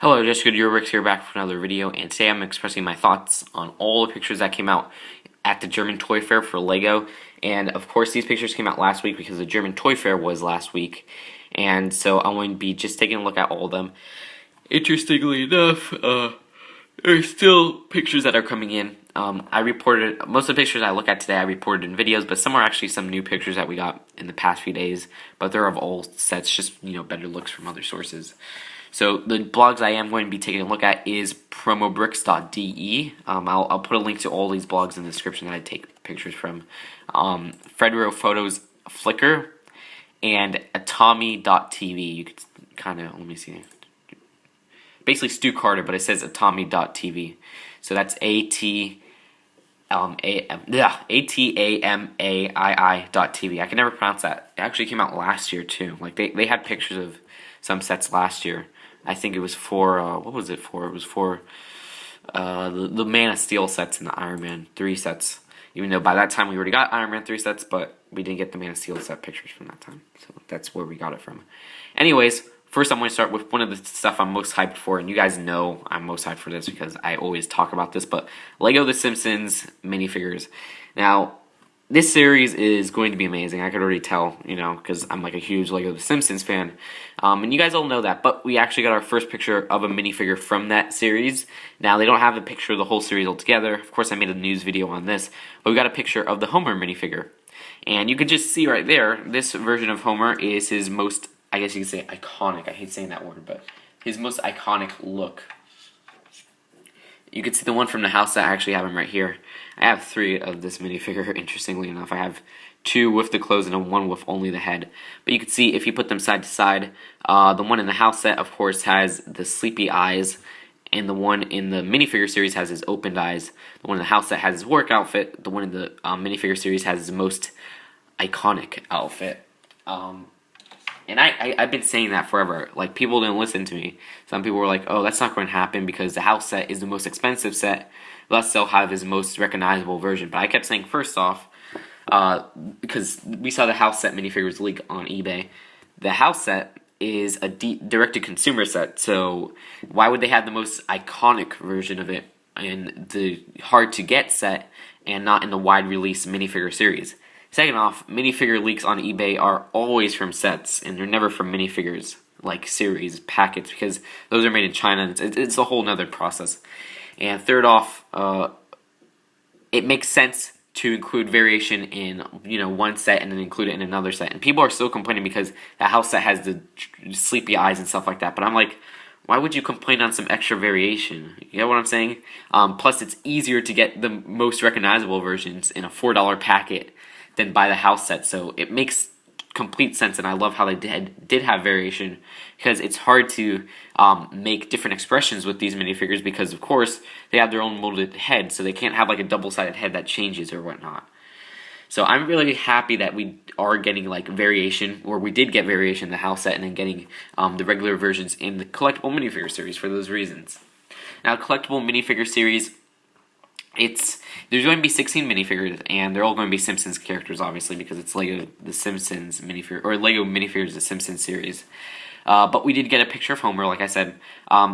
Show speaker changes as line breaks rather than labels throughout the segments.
Hello, Jessica Nuernberg here, back for another video, and today I'm expressing my thoughts on all the pictures that came out at the German Toy Fair for LEGO. And of course these pictures came out last week because the German Toy Fair was last week, and so I'm going to be just taking a look at all of them. Interestingly enough, there's still pictures that are coming in. I reported, most of the pictures I look at today I reported in videos, but some are actually some new pictures that we got in the past few days, but they're of old sets, just, better looks from other sources. So the blogs I am going to be taking a look at is promobricks.de. I'll put a link to all these blogs in the description that I take pictures from. Fredro Photos Flickr and Atomy.tv. You could kind of, let me see. Basically Stu Carter, but it says Atomy.tv. So that's ATAMAII.tv. I can never pronounce that. It actually came out last year too. Like they had pictures of some sets last year. I think it was for, what was it for? It was for the Man of Steel sets and the Iron Man 3 sets. Even though by that time we already got Iron Man 3 sets, but we didn't get the Man of Steel set pictures from that time. So that's where we got it from. Anyways, first I'm going to start with one of the stuff I'm most hyped for, and you guys know I'm most hyped for this because I always talk about this, but LEGO The Simpsons minifigures. Now, this series is going to be amazing. I could already tell, because I'm like a huge LEGO The Simpsons fan. And you guys all know that, but we actually got our first picture of a minifigure from that series. Now, they don't have a picture of the whole series altogether. Of course, I made a news video on this, but we got a picture of the Homer minifigure. And you can just see right there, this version of Homer is his most, I guess you could say iconic. I hate saying that word, but his most iconic look. You can see the one from the house that I actually have him right here. I have 3 of this minifigure, interestingly enough. I have 2 with the clothes and 1 with only the head. But you can see if you put them side to side, the one in the house set, of course, has the sleepy eyes, and the one in the minifigure series has his opened eyes. The one in the house set has his work outfit. The one in the minifigure series has his most iconic outfit. And I've been saying that forever. Like, people didn't listen to me. Some people were like, oh, that's not going to happen because the house set is the most expensive set, thus they'll have his most recognizable version. But I kept saying, first off, because we saw the house set minifigures leak on eBay, the house set is a direct-to-consumer set, so why would they have the most iconic version of it in the hard-to-get set and not in the wide-release minifigure series? Second off, minifigure leaks on eBay are always from sets, and they're never from minifigures, like series, packets, because those are made in China, and it's a whole nother process. And third off, it makes sense to include variation in, one set and then include it in another set. And people are still complaining because the house set has the sleepy eyes and stuff like that, but I'm like, why would you complain on some extra variation? You know what I'm saying? Plus, it's easier to get the most recognizable versions in a $4 packet than buy the house set, so it makes complete sense, and I love how they did have variation, because it's hard to make different expressions with these minifigures, because of course they have their own molded head, so they can't have like a double-sided head that changes or whatnot. So I'm really happy that we are getting like variation, or we did get variation in the house set, and then getting the regular versions in the collectible minifigure series for those reasons. Now, collectible minifigure series, there's going to be 16 minifigures, and they're all going to be Simpsons characters, obviously, because it's LEGO The Simpsons minifigure, or LEGO Minifigures The Simpsons series. But we did get a picture of Homer, like I said.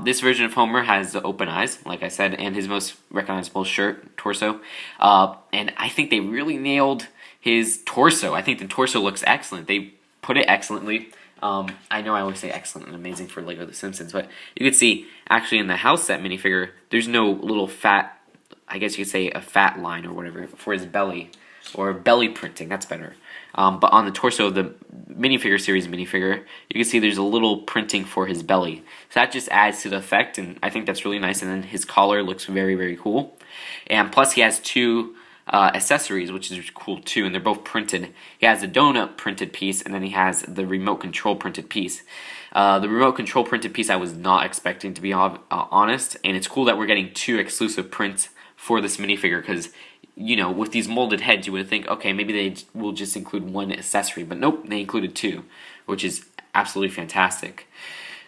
This version of Homer has the open eyes, like I said, and his most recognizable torso. And I think they really nailed his torso. I think the torso looks excellent. They put it excellently. I know I always say excellent and amazing for LEGO The Simpsons, but you can see, actually, in the house set minifigure, there's no little fat, I guess you could say a fat line or whatever for his belly, or belly printing, that's better. But on the torso of the minifigure series minifigure, you can see there's a little printing for his belly. So that just adds to the effect, and I think that's really nice. And then his collar looks very, very cool. And plus he has 2 accessories, which is cool too, and they're both printed. He has the donut printed piece, and then he has the remote control printed piece. The remote control printed piece I was not expecting, to be honest, and it's cool that we're getting 2 exclusive prints for this minifigure, because, with these molded heads, you would think, okay, maybe they will just include 1 accessory, but nope, they included 2, which is absolutely fantastic.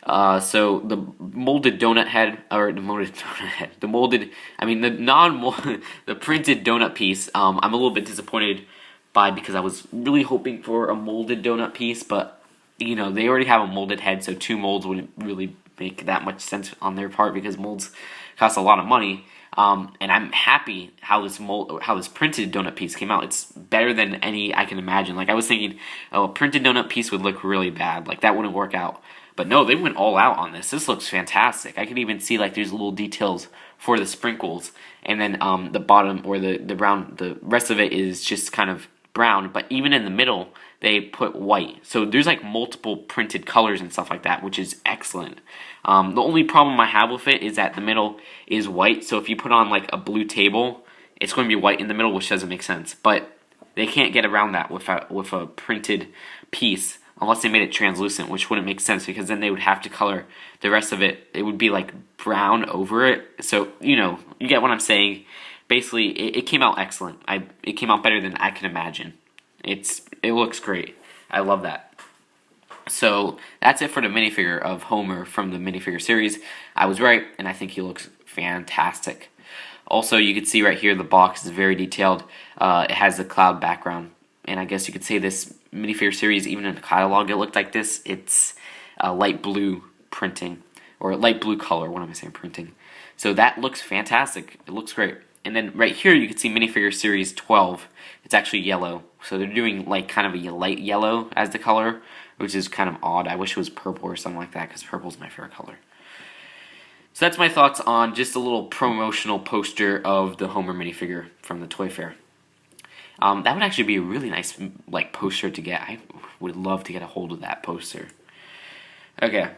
So the molded donut head, or the molded donut head, the printed donut piece, I'm a little bit disappointed by, because I was really hoping for a molded donut piece, but, they already have a molded head, so 2 molds wouldn't really make that much sense on their part because molds cost a lot of money. And I'm happy how this printed donut piece came out. It's better than any I can imagine. Like I was thinking, oh, a printed donut piece would look really bad. Like that wouldn't work out. But no, they went all out on this. This looks fantastic. I can even see like there's little details for the sprinkles, and then the bottom or the brown. The rest of it is just kind of brown. But even in the middle, they put white. So there's like multiple printed colors and stuff like that, which is excellent. The only problem I have with it is that the middle is white. So if you put on like a blue table, it's going to be white in the middle, which doesn't make sense. But they can't get around that with a printed piece unless they made it translucent, which wouldn't make sense because then they would have to color the rest of it. It would be like brown over it. So, you know, you get what I'm saying. Basically, it came out excellent. It came out better than I can imagine. It looks great. I love that. So that's it for the minifigure of Homer from the minifigure series. I was right, and I think he looks fantastic. Also, you can see right here the box is very detailed. It has the cloud background, and I guess you could say this minifigure series, even in the catalog, it looked like this. It's light blue printing, or light blue color. What am I saying? Printing. So that looks fantastic. It looks great. And then right here you can see minifigure series 12. It's actually yellow. So they're doing like kind of a light yellow as the color, which is kind of odd. I wish it was purple or something like that because purple is my favorite color. So that's my thoughts on just a little promotional poster of the Homer minifigure from the Toy Fair. That would actually be a really nice like poster to get. I would love to get a hold of that poster. Okay.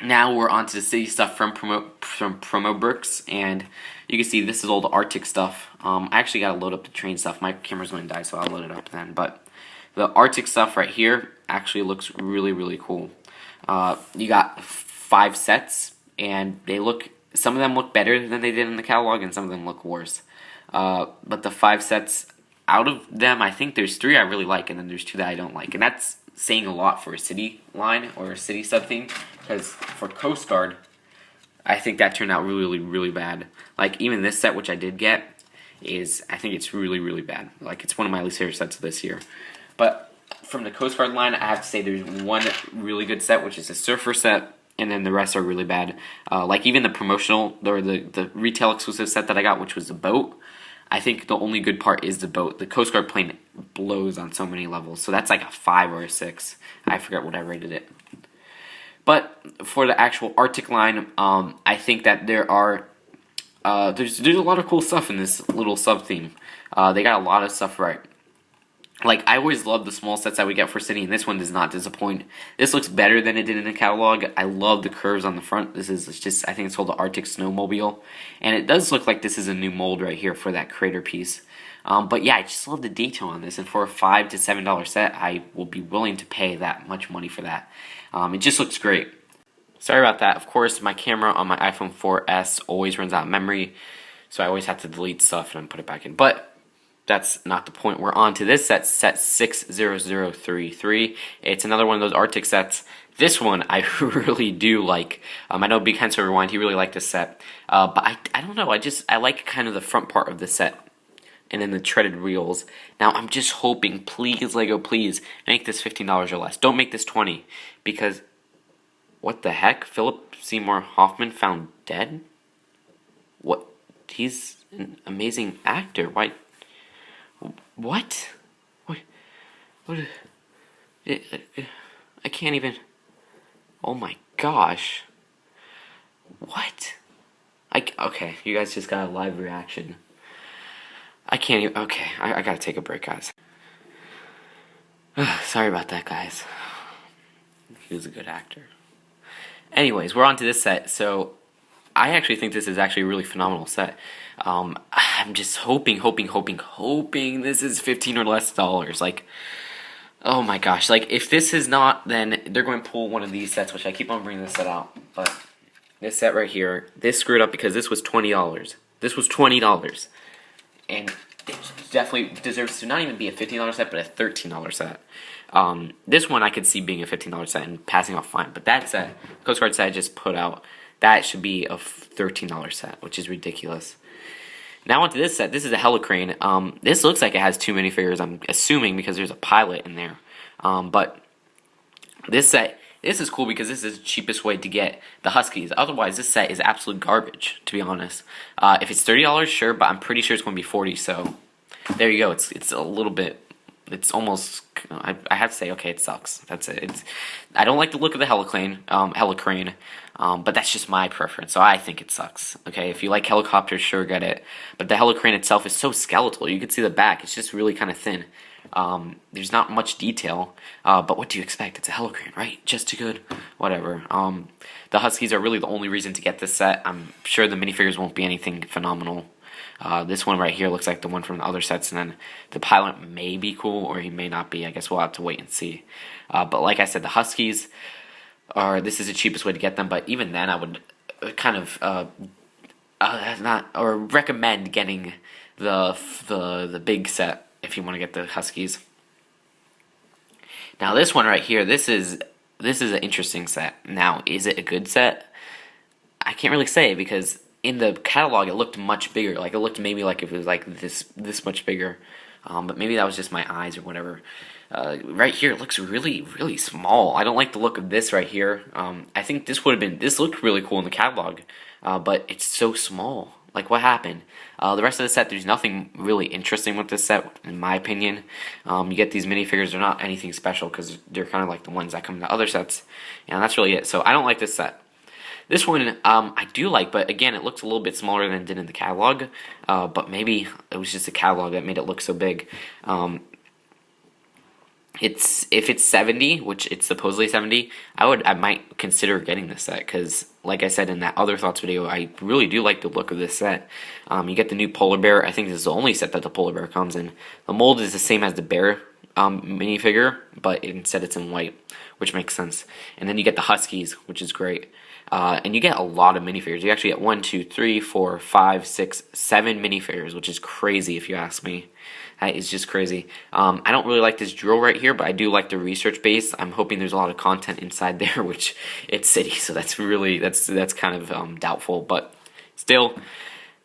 Now we're on to the city stuff from Promo Bricks, and you can see this is all the Arctic stuff. I actually got to load up the train stuff. My camera's going to die, so I'll load it up then. But the Arctic stuff right here actually looks really, really cool. You got 5 sets, and some of them look better than they did in the catalog, and some of them look worse. But the 5 sets, out of them, I think there's 3 I really like, and then there's 2 that I don't like. And that's saying a lot for a city line or a city sub-theme, because for Coast Guard, I think that turned out really, really bad. Like, even this set, which I did get, I think it's really, really bad. Like, it's one of my least favorite sets of this year. But from the Coast Guard line, I have to say there's one really good set, which is a Surfer set, and then the rest are really bad. Like, even the promotional, or the retail exclusive set that I got, which was the boat, I think the only good part is the boat. The Coast Guard plane blows on so many levels, so that's like a 5 or a 6. I forget what I rated it. But for the actual Arctic line, I think that there's a lot of cool stuff in this little sub-theme. They got a lot of stuff right. Like, I always love the small sets that we get for City, and this one does not disappoint. This looks better than it did in the catalog. I love the curves on the front. This is just, I think it's called the Arctic Snowmobile. And it does look like this is a new mold right here for that crater piece. But yeah, I just love the detail on this. And for a $5 to $7 set, I will be willing to pay that much money for that. It just looks great. Sorry about that. Of course, my camera on my iPhone 4S always runs out of memory, so I always have to delete stuff and put it back in. But that's not the point. We're on to this set, set 60033. It's another one of those Arctic sets. This one I really do like. I know Big Henso Rewind, he really liked this set. But I don't know, I like kind of the front part of the set. And then the treaded reels. Now I'm just hoping, please LEGO, please, make this $15 or less. Don't make this $20. Because, what the heck? Philip Seymour Hoffman found dead? What? He's an amazing actor. Why? What? What? I can't even. Oh my gosh. What? Okay, you guys just got a live reaction. I can't even. Okay, I gotta take a break, guys. Sorry about that, guys. He was a good actor. Anyways, we're on to this set. So, I actually think this is actually a really phenomenal set. I'm just hoping this is $15 or less dollars. Like, oh my gosh. Like, if this is not, then they're going to pull one of these sets, which I keep on bringing this set out. But this set right here, this screwed up because this was $20. This was $20. And it definitely deserves to not even be a $15 set, but a $13 set. This one I could see being a $15 set and passing off fine. But that set, Coast Guard set I just put out, that should be a $13 set, which is ridiculous. Now onto this set. This is a Helicrane. This looks like it has 2 minifigures, I'm assuming, because there's a pilot in there. But this set This is cool because this is the cheapest way to get the Huskies. Otherwise, this set is absolute garbage, to be honest. If it's $30, sure, but I'm pretty sure it's going to be $40. So there you go. It's a little bit. It's almost. I have to say, okay, it sucks. That's it. I don't like the look of the Helicrane, but that's just my preference. So I think it sucks. Okay, if you like helicopters, sure, get it. But the Helicrane itself is so skeletal. You can see the back. It's just really kind of thin. There's not much detail, but what do you expect? It's a Helicrane, right? Just too good. Whatever. The Huskies are really the only reason to get this set. I'm sure the minifigures won't be anything phenomenal. This one right here looks like the one from the other sets, and then the pilot may be cool, or he may not be. I guess we'll have to wait and see. But like I said, the Huskies this is the cheapest way to get them, but even then I would kind of recommend getting the big set if you want to get the Huskies. Now this one right here, this is an interesting set. Now, is it a good set? I can't really say, because in the catalog it looked much bigger. Like, it looked maybe like if it was like this much bigger. But maybe that was just my eyes or whatever. Right here it looks really, really small. I don't like the look of this right here. I think this looked really cool in the catalog, but it's so small. Like, what happened? The rest of the set, there's nothing really interesting with this set, in my opinion. You get these minifigures, they're not anything special because they're kind of like the ones that come in the other sets. And that's really it. So I don't like this set. This one, I do like, but again, it looks a little bit smaller than it did in the catalog. But maybe it was just the catalog that made it look so big. If it's 70, which it's supposedly 70, I might consider getting this set, because like I said in that other thoughts video, I really do like the look of this set. You get the new polar bear. I think this is the only set that the polar bear comes in. The mold is the same as the bear minifigure, but instead it's in white, which makes sense. And then you get the Huskies, which is great. And you get a lot of minifigures. You actually get 1, 2, 3, 4, 5, 6, 7 minifigures, which is crazy if you ask me. That is just crazy. I don't really like this drill right here, but I do like the research base. I'm hoping there's a lot of content inside there, which it's city, so that's kind of doubtful. But still,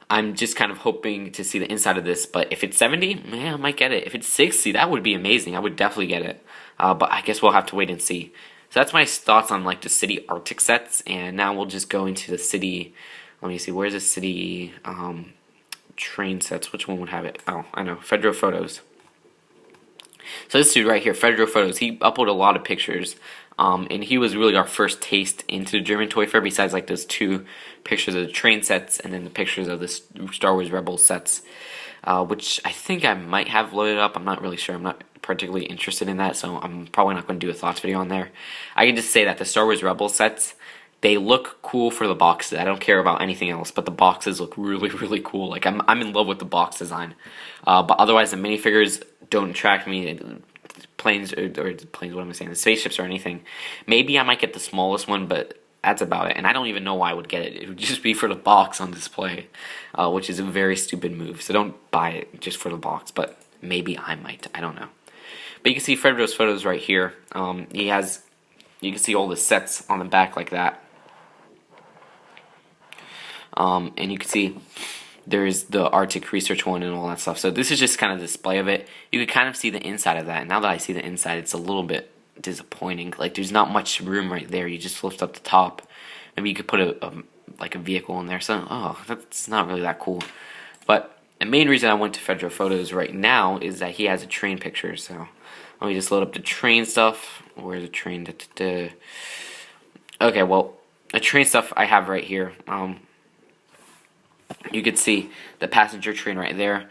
I'm just kind of hoping to see the inside of this. But if it's 70, man, I might get it. If it's 60, that would be amazing. I would definitely get it. But I guess we'll have to wait and see. So that's my thoughts on like the city Arctic sets, and now we'll just go into the city. Let me see, where's the city train sets? Which one would have it? Oh, I know, Fedro Photos. So this dude right here, Fedro Photos, he uploaded a lot of pictures, and he was really our first taste into the German Toy Fair, besides like those 2 pictures of the train sets and then the pictures of the Star Wars Rebels sets, which I think I might have loaded up. I'm not really sure. I'm not particularly interested in that, so I'm probably not going to do a thoughts video on there. I can just say that the Star Wars Rebels sets, they look cool for the boxes. I don't care about anything else, but the boxes look really, really cool. Like, I'm in love with the box design. But otherwise, the minifigures don't attract me. Planes, what am I saying? The spaceships or anything. Maybe I might get the smallest one, but that's about it. And I don't even know why I would get it. It would just be for the box on display, which is a very stupid move. So don't buy it just for the box, but maybe I might. I don't know. But you can see Fredro's photos right here. You can see all the sets on the back like that. And you can see there's the Arctic research one and all that stuff. So this is just kind of a display of it. You can kind of see the inside of that. And now that I see the inside, it's a little bit disappointing. Like, there's not much room right there. You just lift up the top. Maybe you could put a vehicle in there. So, that's not really that cool. But the main reason I went to Fedro Photos right now is that he has a train picture. So let me just load up the train stuff. Where's the train? Okay, well, the train stuff I have right here. You could see the passenger train right there,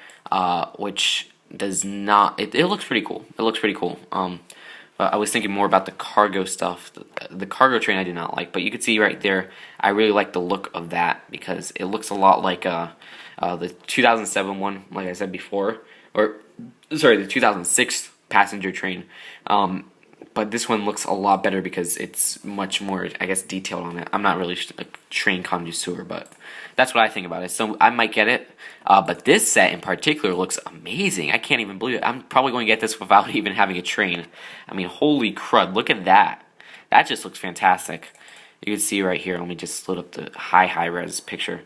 which does not. It looks pretty cool. It looks pretty cool. But I was thinking more about the cargo stuff. The cargo train I do not like, but you can see right there, I really like the look of that because it looks a lot like the 2007 one, like I said before, or sorry, the 2006 passenger train. But this one looks a lot better because it's much more, I guess, detailed on it. I'm not really a train connoisseur, but that's what I think about it. So I might get it. But this set in particular looks amazing. I can't even believe it. I'm probably going to get this without even having a train. I mean, holy crud, look at that. That just looks fantastic. You can see right here, let me just load up the high res picture.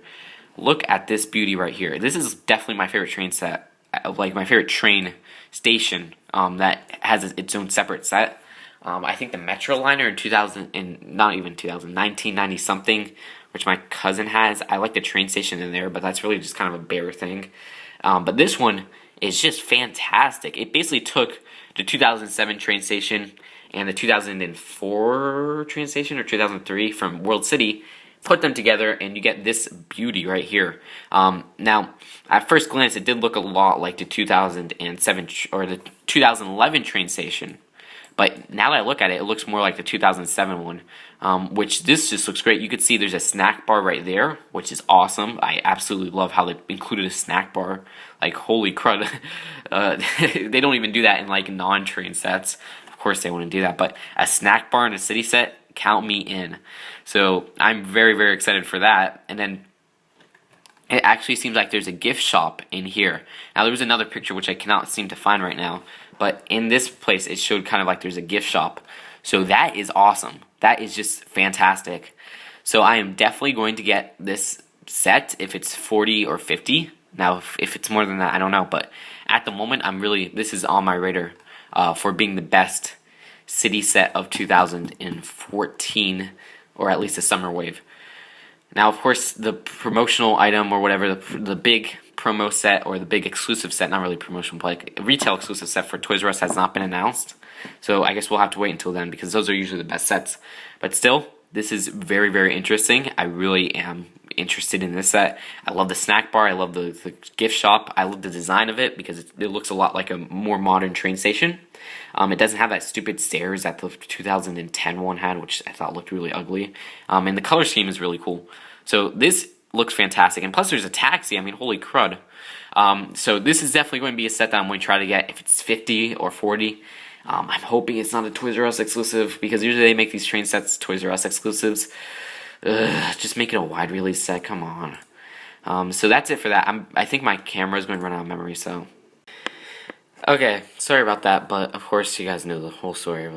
Look at this beauty right here. This is definitely my favorite train set, like my favorite train station that has its own separate set. I think the Metroliner in 2000 and not even 2000, 1990 something, which my cousin has. I like the train station in there, but that's really just kind of a bare thing. But this one is just fantastic. It basically took the 2007 train station and the 2004 train station or 2003 from World City, put them together, and you get this beauty right here. Now, at first glance, it did look a lot like the 2007 or the 2011 train station. But now that I look at it, it looks more like the 2007 one, which this just looks great. You can see there's a snack bar right there, which is awesome. I absolutely love how they included a snack bar. Like, holy crud. They don't even do that in, like, non-train sets. Of course they wouldn't do that. But a snack bar in a city set, count me in. So I'm very, very excited for that. And then it actually seems like there's a gift shop in here. Now, there was another picture which I cannot seem to find right now, but in this place it showed kind of like there's a gift shop. So that is awesome. That is just fantastic. So I am definitely going to get this set if it's 40 or 50. Now, if it's more than that, I don't know. But at the moment, this is on my radar for being the best city set of 2014, or at least a summer wave. Now, of course, the promotional item or whatever, the big promo set or the big exclusive set, not really promotional, but like retail exclusive set for Toys R Us has not been announced. So I guess we'll have to wait until then because those are usually the best sets. But still, this is very, very interesting. I really am interested in this set. I love the snack bar. I love the gift shop. I love the design of it because it looks a lot like a more modern train station. It doesn't have that stupid stairs that the 2010 one had, which I thought looked really ugly. And the color scheme is really cool. So this looks fantastic. And plus there's a taxi. I mean, holy crud. So this is definitely going to be a set that I'm going to try to get if it's 50 or 40. I'm hoping it's not a Toys R Us exclusive because usually they make these train sets Toys R Us exclusives. Just make it a wide release set. Come on. So that's it for that. I think my camera is going to run out of memory, so... Okay, sorry about that, but of course you guys know the whole story.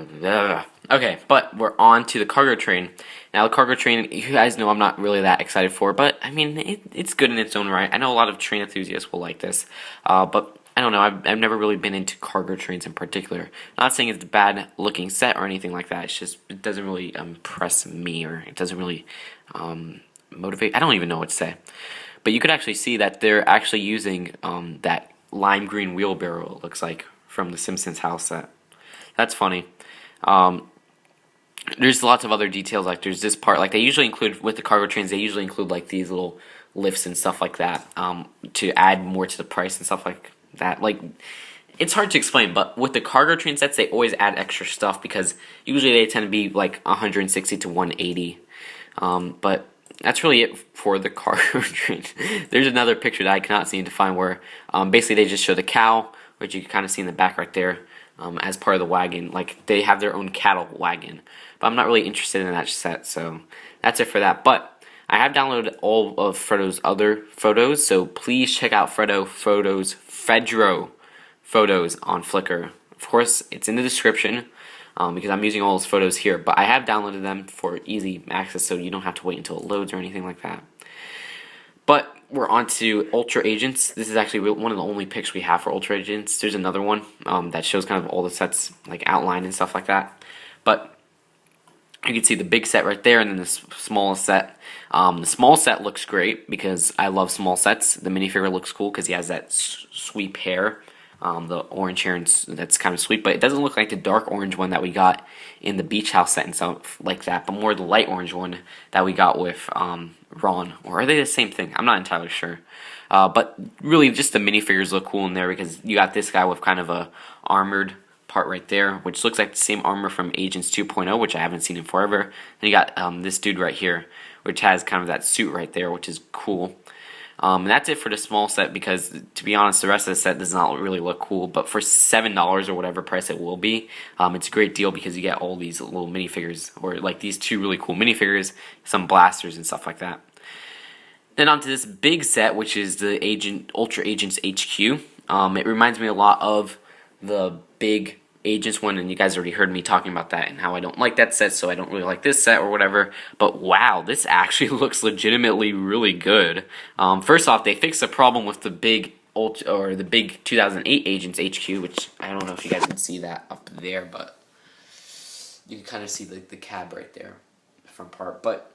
Okay, but we're on to the cargo train. Now, the cargo train, you guys know I'm not really that excited for, but I mean, it's good in its own right. I know a lot of train enthusiasts will like this, but I don't know. I've never really been into cargo trains in particular. I'm not saying it's a bad looking set or anything like that. It's just it doesn't really impress me, or it doesn't really motivate. I don't even know what to say. But you could actually see that they're actually using that lime green wheelbarrow, it looks like, from the Simpsons house set. That's funny. There's lots of other details, like there's this part, like they usually include, with the cargo trains, they usually include like these little lifts and stuff like that to add more to the price and stuff like that. Like, it's hard to explain, but with the cargo train sets, they always add extra stuff because usually they tend to be like 160 to 180. But that's really it for the cargo train. There's another picture that I cannot seem to find where basically they just show the cow, which you can kind of see in the back right there, as part of the wagon. Like, they have their own cattle wagon. But I'm not really interested in that set, so that's it for that. But I have downloaded all of Frodo's other photos, so please check out Fredro photos on Flickr. Of course, it's in the description. Because I'm using all those photos here, but I have downloaded them for easy access, so you don't have to wait until it loads or anything like that. But we're on to Ultra Agents. This is actually one of the only pics we have for Ultra Agents. There's another one that shows kind of all the sets, like outlined and stuff like that. But you can see the big set right there, and then the small set. The small set looks great because I love small sets. The minifigure looks cool because he has that sweep hair. The orange hair, and that's kind of sweet, but it doesn't look like the dark orange one that we got in the beach house set and stuff like that, but more the light orange one that we got with Ron. Or are they the same thing? I'm not entirely sure. But really, just the minifigures look cool in there because you got this guy with kind of a armored part right there, which looks like the same armor from Agents 2.0, which I haven't seen in forever. Then you got this dude right here, which has kind of that suit right there, which is cool. And that's it for the small set because, to be honest, the rest of the set does not really look cool. But for $7 or whatever price it will be, it's a great deal because you get all these little minifigures, or like these two really cool minifigures, some blasters and stuff like that. Then onto this big set, which is the Ultra Agents HQ. It reminds me a lot of the big Agents one, and you guys already heard me talking about that and how I don't like that set, so I don't really like this set or whatever. But wow, this actually looks legitimately really good. First off, they fixed the problem with the big the big 2008 Agents HQ, which I don't know if you guys can see that up there, but you can kind of see the cab right there, the front part. But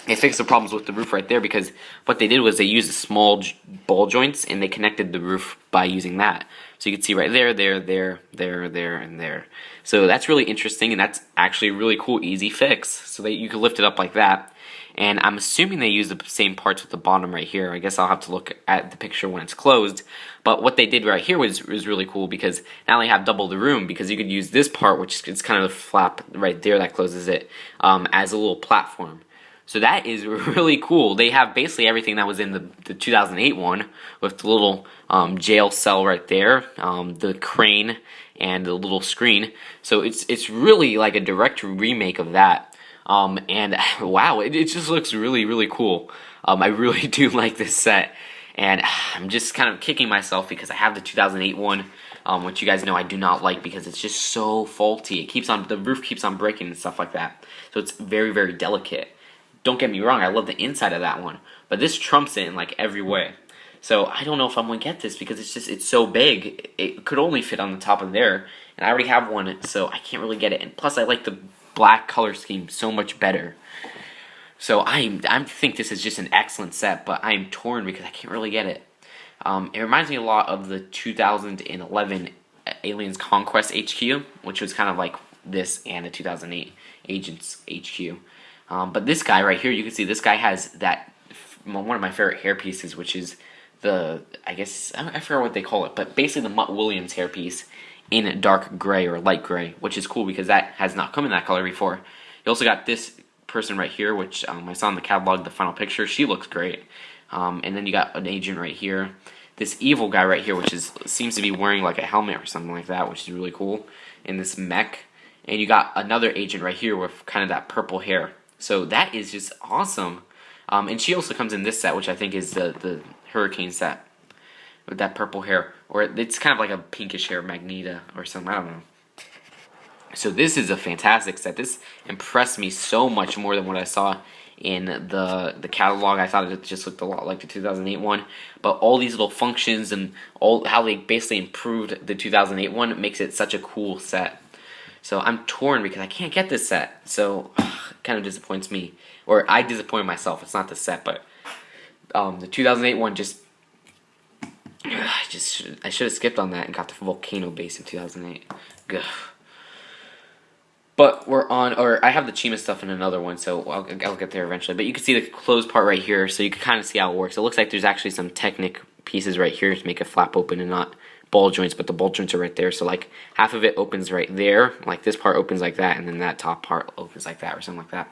they fixed the problems with the roof right there, because what they did was they used the small ball joints and they connected the roof by using that. So you can see right there, and there. So that's really interesting, and that's actually a really cool, easy fix. So that you can lift it up like that. And I'm assuming they use the same parts with the bottom right here. I guess I'll have to look at the picture when it's closed. But what they did right here was really cool, because now they have double the room, because you could use this part, which is kind of the flap right there that closes it, as a little platform. So that is really cool. They have basically everything that was in the 2008 one, with the little jail cell right there, the crane, and the little screen. So it's really like a direct remake of that. And wow, it just looks really, really cool. I really do like this set, and I'm just kind of kicking myself because I have the 2008 one, which you guys know I do not like, because it's just so faulty. The roof keeps on breaking and stuff like that. So it's very, very delicate. Don't get me wrong, I love the inside of that one, but this trumps it in like every way. So I don't know if I'm gonna get this, because it's so big. It could only fit on the top of there, and I already have one, so I can't really get it. And plus, I like the black color scheme so much better. So I think this is just an excellent set, but I am torn because I can't really get it. It reminds me a lot of the 2011 Aliens Conquest HQ, which was kind of like this, and the 2008 Agents HQ. But this guy right here, you can see this guy has that, one of my favorite hair pieces, which is I forget what they call it, but basically the Mutt Williams hairpiece in dark gray or light gray, which is cool because that has not come in that color before. You also got this person right here, which I saw in the catalog, the final picture. She looks great. And then you got an agent right here. This evil guy right here, which seems to be wearing like a helmet or something like that, which is really cool. In this mech. And you got another agent right here with kind of that purple hair. So that is just awesome. And she also comes in this set, which I think is the Hurricane set, with that purple hair. Or it's kind of like a pinkish hair, Magneto or something, I don't know. So this is a fantastic set. This impressed me so much more than what I saw in the catalog. I thought it just looked a lot like the 2008 one. But all these little functions and how they basically improved the 2008 one makes it such a cool set. So I'm torn because I can't get this set. So it kind of disappoints me. Or I disappoint myself. It's not the set, but the 2008 one I should have skipped on that and got the volcano base in 2008. Gah. But I have the Chima stuff in another one, so I'll get there eventually. But you can see the closed part right here, so you can kind of see how it works. It looks like there's actually some Technic pieces right here to make it flap open and not ball joints, but the ball joints are right there. So like half of it opens right there, like this part opens like that, and then that top part opens like that or something like that.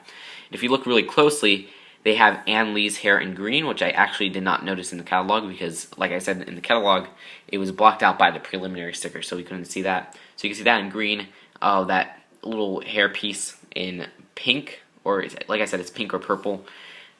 And if you look really closely, they have Ann Lee's hair in green, which I actually did not notice in the catalog because, like I said, in the catalog, it was blocked out by the preliminary sticker, so we couldn't see that. So you can see that in green, that little hair piece in pink, or like I said, it's pink or purple.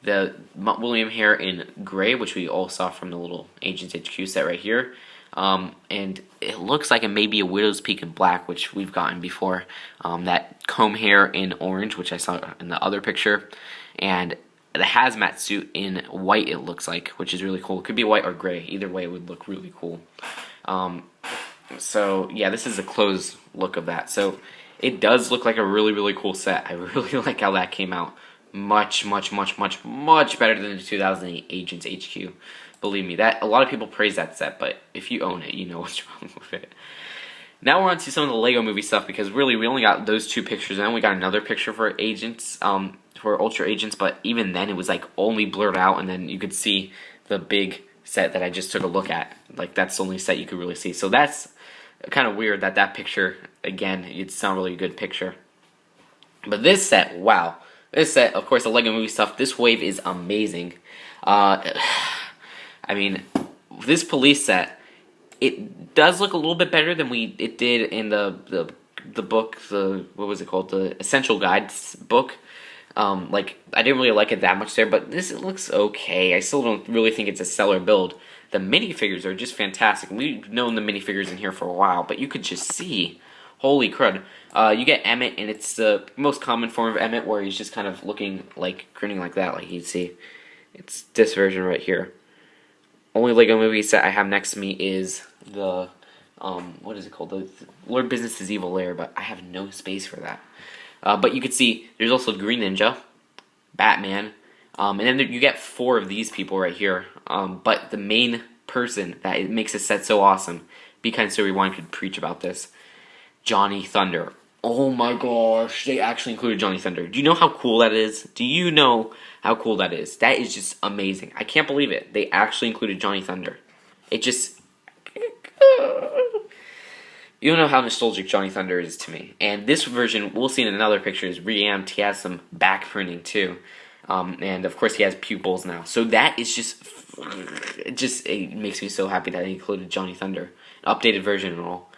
The William hair in gray, which we all saw from the little Agents HQ set right here. And it looks like it may be a Widow's Peak in black, which we've gotten before. That comb hair in orange, which I saw in the other picture. And the hazmat suit in white, it looks like, which is really cool. It could be white or gray. Either way, it would look really cool. So, yeah, this is a close look of that. So, it does look like a really, really cool set. I really like how that came out. Much, much, much, much, much better than the 2008 Agents HQ. Believe me, that a lot of people praise that set, but if you own it, you know what's wrong with it. Now we're on to some of the LEGO Movie stuff, because really we only got those two pictures, and then we got another picture for Agents, for Ultra Agents, but even then it was like only blurred out, and then you could see the big set that I just took a look at. Like that's the only set you could really see. So that's kind of weird that picture, again, it's not really a good picture. But this set, wow. This set, of course, the LEGO Movie stuff, this wave is amazing. I mean, this police set, it does look a little bit better than it did in the book, what was it called, the Essential Guides book. Like, I didn't really like it that much there, but it looks okay. I still don't really think it's a stellar build. The minifigures are just fantastic. We've known the minifigures in here for a while, but you could just see, holy crud. You get Emmet, and it's the most common form of Emmet, where he's just kind of looking like, grinning like that, like you'd see. It's this version right here. Only LEGO Movie set I have next to me is the what is it called? The Lord Business is Evil Lair, but I have no space for that. But you can see there's also Green Ninja, Batman, and then you get 4 of these people right here. But the main person that it makes this set so awesome, Be Kind So Rewind could preach about this, Johnny Thunder. Oh my gosh, they actually included Johnny Thunder. Do you know how cool that is? Do you know how cool that is? That is just amazing. I can't believe it. They actually included Johnny Thunder. It just... You don't know how nostalgic Johnny Thunder is to me. And this version, we'll see in another picture, is reamped. He has some back printing too. And of course he has pupils now. So that is just... It makes me so happy that they included Johnny Thunder. An updated version and all.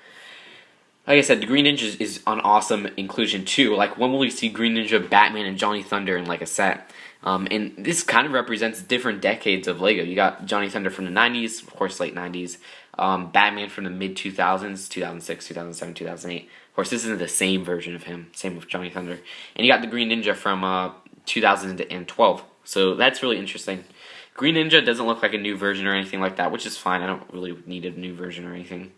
Like I said, the Green Ninja is an awesome inclusion too. Like, when will we see Green Ninja, Batman, and Johnny Thunder in like a set? And this kind of represents different decades of LEGO. You got Johnny Thunder from the 90s, of course, late 90s. Batman from the mid-2000s, 2006, 2007, 2008. Of course, this isn't the same version of him. Same with Johnny Thunder. And you got the Green Ninja from 2012. So that's really interesting. Green Ninja doesn't look like a new version or anything like that, which is fine. I don't really need a new version or anything.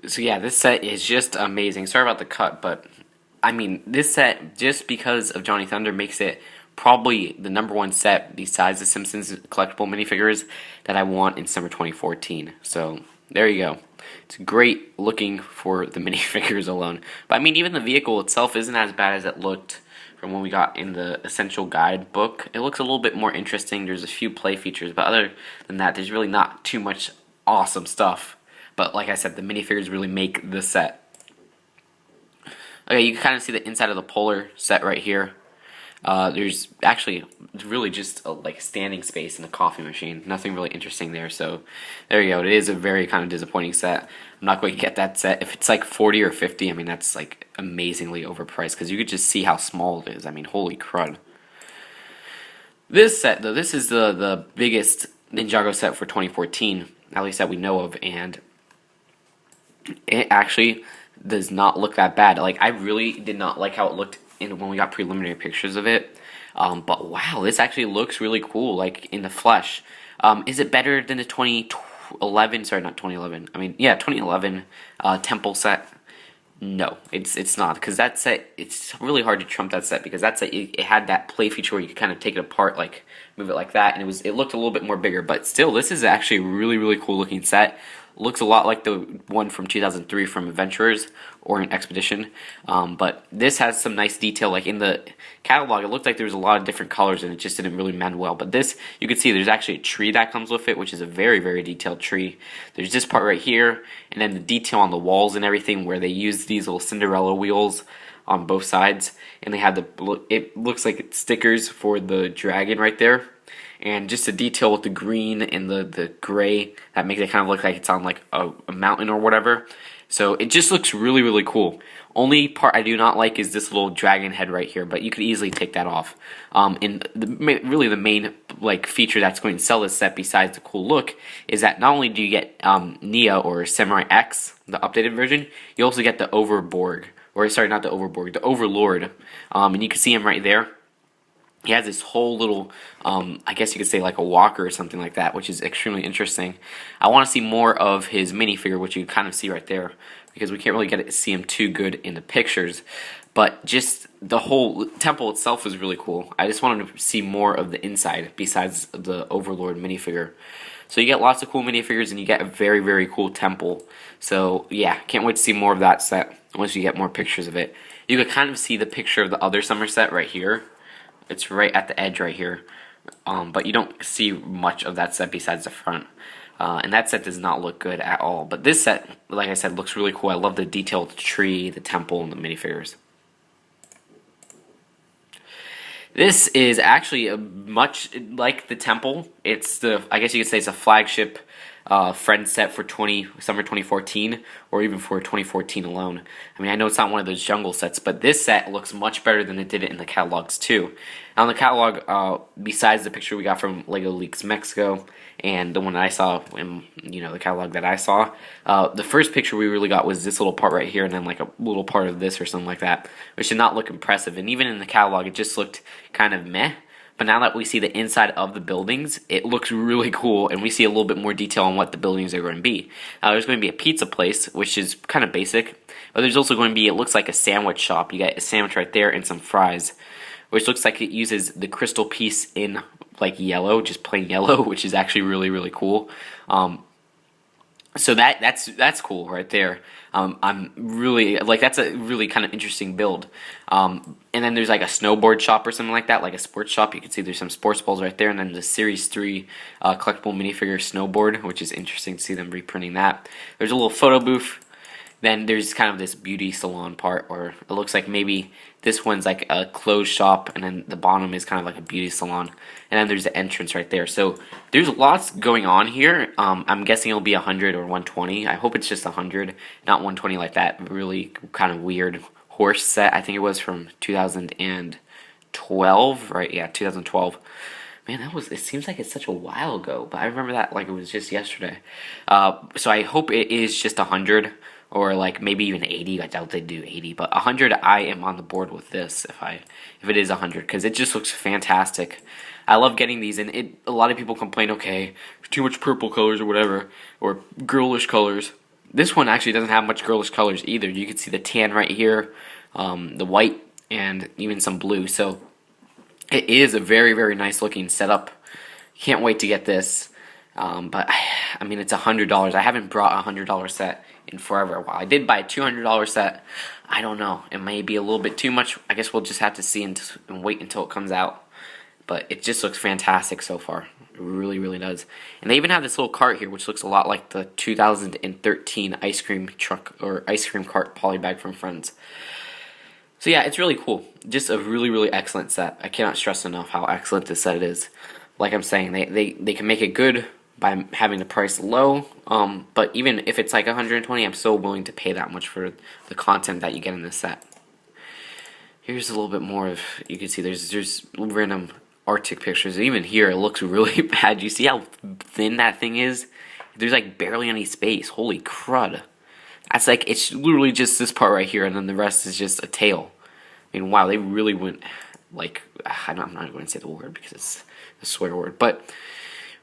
So yeah, this set is just amazing. Sorry about the cut, but I mean, this set, just because of Johnny Thunder, makes it probably the #1 set besides the Simpsons collectible minifigures that I want in summer 2014. So there you go. It's great looking for the minifigures alone. But I mean, even the vehicle itself isn't as bad as it looked from when we got in the Essential Guide book. It looks a little bit more interesting. There's a few play features, but other than that, there's really not too much awesome stuff. But like I said, the minifigures really make the set. Okay, you can kind of see the inside of the Polar set right here. There's actually really just like standing space in the coffee machine. Nothing really interesting there, so there you go. It is a very kind of disappointing set. I'm not going to get that set. If it's like 40 or 50, I mean, that's like amazingly overpriced because you could just see how small it is. I mean, holy crud. This set, though, this is the biggest Ninjago set for 2014, at least that we know of, and it actually does not look that bad. Like, I really did not like how it looked when we got preliminary pictures of it. But wow, this actually looks really cool, like in the flesh. Is it better than the 2011? Sorry, not 2011. I mean, yeah, 2011 Temple set. No, it's not, because that set, it's really hard to trump that set, because that set, it had that play feature where you could kind of take it apart, like move it like that, and it looked a little bit more bigger. But still, this is actually a really cool looking set. Looks a lot like the one from 2003 from Adventurers or an Expedition, but this has some nice detail. Like in the catalog, it looked like there was a lot of different colors and it just didn't really mend well. But this, you can see there's actually a tree that comes with it, which is a very detailed tree. There's this part right here, and then the detail on the walls and everything where they use these little Cinderella wheels on both sides, and they have it looks like it's stickers for the dragon right there. And just the detail with the green and the gray, that makes it kind of look like it's on like a mountain or whatever. So it just looks really cool. Only part I do not like is this little dragon head right here, but you could easily take that off. And really the main like feature that's going to sell this set, besides the cool look, is that not only do you get Nia or Samurai X, the updated version, you also get the Overborg, or sorry, not the Overborg, the Overlord. And you can see him right there. He has this whole little, I guess you could say like a walker or something like that, which is extremely interesting. I want to see more of his minifigure, which you can kind of see right there, because we can't really get to see him too good in the pictures. But just the whole temple itself is really cool. I just wanted to see more of the inside besides the Overlord minifigure. So you get lots of cool minifigures, and you get a very cool temple. So yeah, can't wait to see more of that set once you get more pictures of it. You can kind of see the picture of the other summer set right here. It's right at the edge right here, but you don't see much of that set besides the front. And that set does not look good at all. But this set, like I said, looks really cool. I love the detailed tree, the temple, and the minifigures. This is actually much like the temple. It's I guess you could say it's a flagship friend set for summer 2014, or even for 2014 alone. I mean, I know it's not one of those jungle sets, but this set looks much better than it did in the catalogs too. Now, in the catalog, besides the picture we got from LEGO Leaks Mexico and the one that I saw in the catalog that I saw, the first picture we really got was this little part right here, and then like a little part of this or something like that, which did not look impressive. And even in the catalog, it just looked kind of meh. but now that we see the inside of the buildings, it looks really cool, and we see a little bit more detail on what the buildings are going to be. There's going to be a pizza place, which is kind of basic, but there's also going to be, it looks like a sandwich shop. You got a sandwich right there and some fries, which looks like it uses the crystal piece in like yellow, just plain yellow, which is actually really, really cool. So that's cool right there. I'm really like, that's a really kind of interesting build. And then there's like a snowboard shop or something like that, like a sports shop. You can see there's some sports balls right there, and then the Series 3 collectible minifigure snowboard, which is interesting to see them reprinting that. There's a little photo booth. Then there's kind of this beauty salon part, or it looks like maybe this one's like a clothes shop, and then the bottom is kind of like a beauty salon. And then there's the entrance right there. So there's lots going on here. I'm guessing it'll be 100 or 120. I hope it's just 100, not 120 like that really kind of weird horse set. I think it was from 2012, right? Yeah, 2012. Man, it seems like it's such a while ago, but I remember that like it was just yesterday. So I hope it is just 100. Or like maybe even 80. I doubt they do 80, but 100 I am on the board with this if it is 100, because it just looks fantastic. I love getting these, and a lot of people complain, okay, too much purple colors or whatever, or girlish colors. This one actually doesn't have much girlish colors either. You can see the tan right here, the white, and even some blue. So it is a very, very nice looking setup. Can't wait to get this. But I mean, it's $100. I haven't brought a $100 set in forever. While I did buy a $200 set, I don't know. It may be a little bit too much. I guess we'll just have to see and wait until it comes out. But it just looks fantastic so far. It really, really does. And they even have this little cart here, which looks a lot like the 2013 ice cream truck or ice cream cart polybag from Friends. So yeah, it's really cool. Just a really, really excellent set. I cannot stress enough how excellent this set is. Like I'm saying, they can make it good by having the price low, but even if it's like 120, I'm still willing to pay that much for the content that you get in this set. Here's a little bit more of, you can see there's random Arctic pictures. Even here, it looks really bad. You see how thin that thing is? There's like barely any space. Holy crud. That's like, it's literally just this part right here, and then the rest is just a tail. I mean, wow, they really went, like, I'm not going to say the word because it's a swear word, but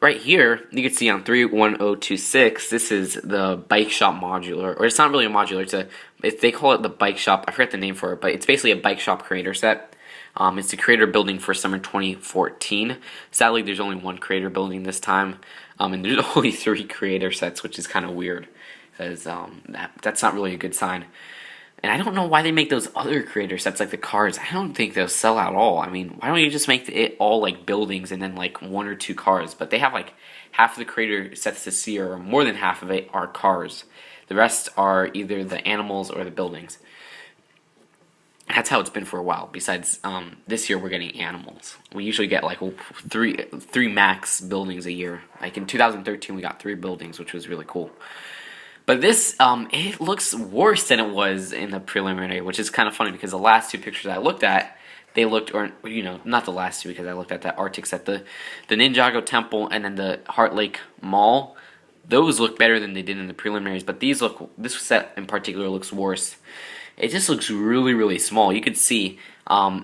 right here, you can see on 31026, this is the bike shop modular, or it's not really a modular, they call it the bike shop, I forget the name for it, but it's basically a bike shop creator set. It's the creator building for summer 2014. Sadly, there's only one creator building this time, and there's only 3 creator sets, which is kind of weird, because that's not really a good sign. And I don't know why they make those other creator sets, like the cars. I don't think they'll sell out all. I mean, why don't you just make it all like buildings and then like 1 or 2 cars? But they have like half of the creator sets this year, or more than half of it, are cars. The rest are either the animals or the buildings. That's how it's been for a while. Besides, this year we're getting animals. We usually get like three max buildings a year. Like in 2013, we got 3 buildings, which was really cool. But this, it looks worse than it was in the preliminary, which is kind of funny because the last 2 pictures I looked at, they looked, or, you know, not the last 2 because I looked at that Arctic set, the Ninjago Temple and then the Heart Lake Mall. Those look better than they did in the preliminaries, but this set in particular looks worse. It just looks really, really small. You could see, I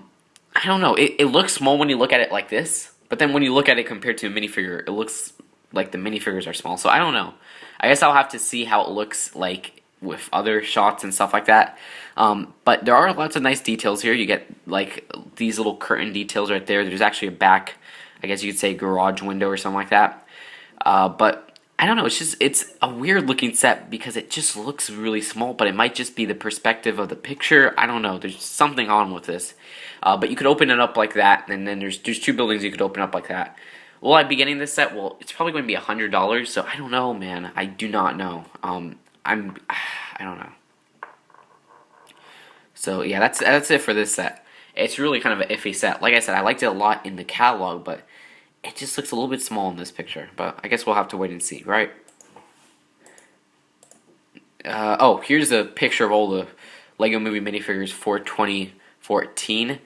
don't know, it looks small when you look at it like this, but then when you look at it compared to a minifigure, it looks like the minifigures are small. So I don't know. I guess I'll have to see how it looks like with other shots and stuff like that. But there are lots of nice details here. You get like these little curtain details right there. There's actually a back, I guess you could say, garage window or something like that. But I don't know. It's a weird looking set because it just looks really small. But it might just be the perspective of the picture. I don't know. There's something on with this. But you could open it up like that, and then there's 2 buildings you could open up like that. Will I be getting this set? Well, it's probably going to be $100, so I don't know, man. I do not know. I don't know. So yeah, that's it for this set. It's really kind of an iffy set. Like I said, I liked it a lot in the catalog, but it just looks a little bit small in this picture. But I guess we'll have to wait and see, right? Oh, here's a picture of all the LEGO Movie minifigures for 2014.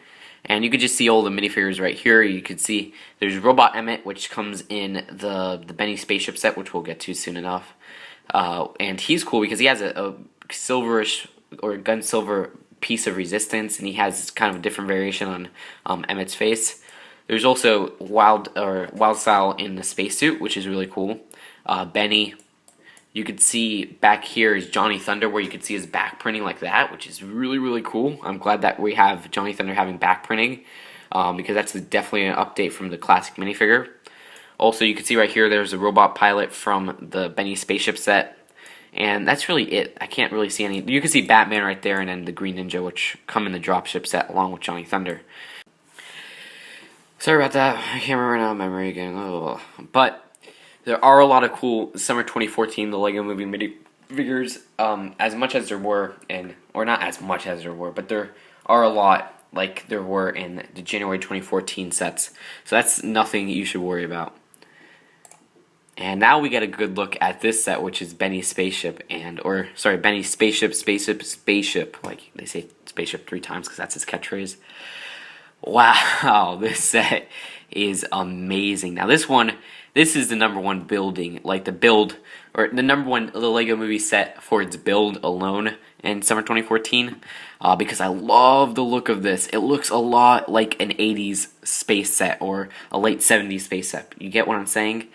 And you could just see all the minifigures right here. You could see there's Robot Emmet, which comes in the Benny Spaceship set, which we'll get to soon enough. And he's cool because he has a silverish or gun silver piece of resistance, and he has kind of a different variation on Emmet's face. There's also Wild Style in the spacesuit, which is really cool. Benny. You could see back here is Johnny Thunder, where you could see his back printing like that, which is really, really cool. I'm glad that we have Johnny Thunder having back printing, because that's definitely an update from the classic minifigure. Also, you can see right here there's a robot pilot from the Benny Spaceship set. And that's really it. I can't really see any. You can see Batman right there, and then the Green Ninja, which come in the Dropship set along with Johnny Thunder. Sorry about that. I can't remember now. Memory again. Oh. But there are a lot of cool summer 2014 the Lego Movie minifigures. As much as there were, or not as much as there were, but there are a lot like there were in the January 2014 sets. So that's nothing you should worry about. And now we get a good look at this set, which is Benny's Spaceship, Benny's Spaceship. Like, they say Spaceship 3 times because that's his catchphrase. Wow, this set is amazing. Now this is the #1 building, like the #1 the Lego Movie set for its build alone in summer 2014, because I love the look of this. It looks a lot like an 80s space set or a late 70s space set. You get what I'm saying?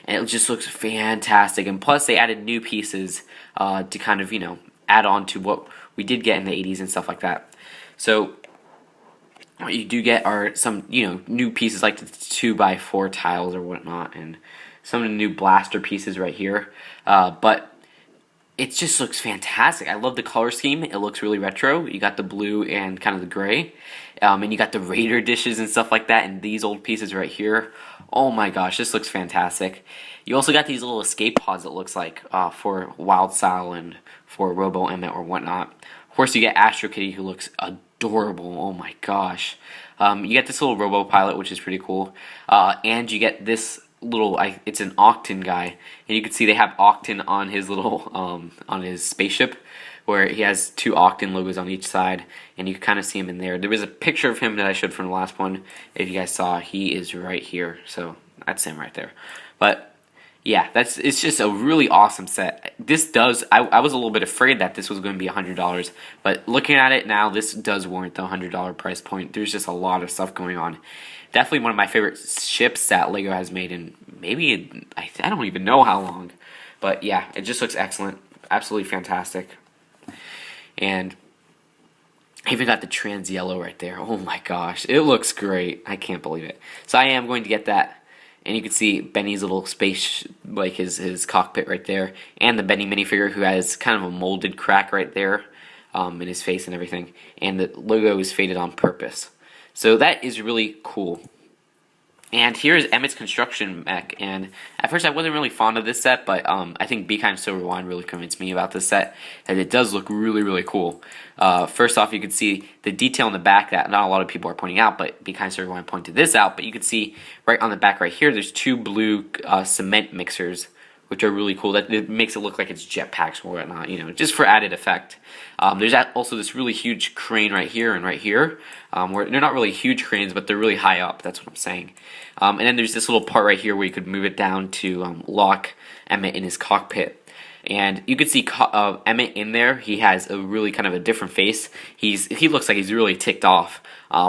And it just looks fantastic. And plus, they added new pieces to kind of, add on to what we did get in the 80s and stuff like that. So, what you do get are some, new pieces like the 2x4 tiles or whatnot. And some of the new blaster pieces right here. But it just looks fantastic. I love the color scheme. It looks really retro. You got the blue and kind of the gray. And you got the Raider dishes and stuff like that. And these old pieces right here. Oh my gosh, this looks fantastic. You also got these little escape pods, it looks like, for Wild Style and for Robo Emmet or whatnot. Of course, you get Astro Kitty, who looks adorable. Oh my gosh. You get this little Robo Pilot, which is pretty cool. And you get this little, it's an Octon guy. And you can see they have Octon on his little, on his spaceship, where he has 2 Octon logos on each side, and you can kind of see him in there. There was a picture of him that I showed from the last one. If you guys saw, he is right here, so that's him right there. But yeah, it's just a really awesome set. I was a little bit afraid that this was going to be $100, but looking at it now, this does warrant the $100 price point. There's just a lot of stuff going on. Definitely one of my favorite ships that LEGO has made in maybe, I don't even know how long. But yeah, it just looks excellent. Absolutely fantastic. And I even got the trans yellow right there. Oh my gosh, it looks great. I can't believe it. So I am going to get that. And you can see Benny's little space, like his cockpit right there. And the Benny minifigure, who has kind of a molded crack right there in his face and everything. And the logo is faded on purpose. So that is really cool. And here is Emmet's Constructo-Mech, and at first I wasn't really fond of this set, but I think Be Kind Silver Wine really convinced me about this set, and it does look really, really cool. First off, you can see the detail in the back that not a lot of people are pointing out, but Be Kind Silver Wine pointed this out, but you can see right on the back right here, there's 2 blue cement mixers, which are really cool. That it makes it look like it's jetpacks or whatnot, just for added effect. There's also this really huge crane right here and right here, where they're not really huge cranes, but they're really high up. That's what I'm saying. And then there's this little part right here where you could move it down to lock Emmet in his cockpit. And you can see Emmet in there. He has a really kind of a different face. He looks like he's really ticked off,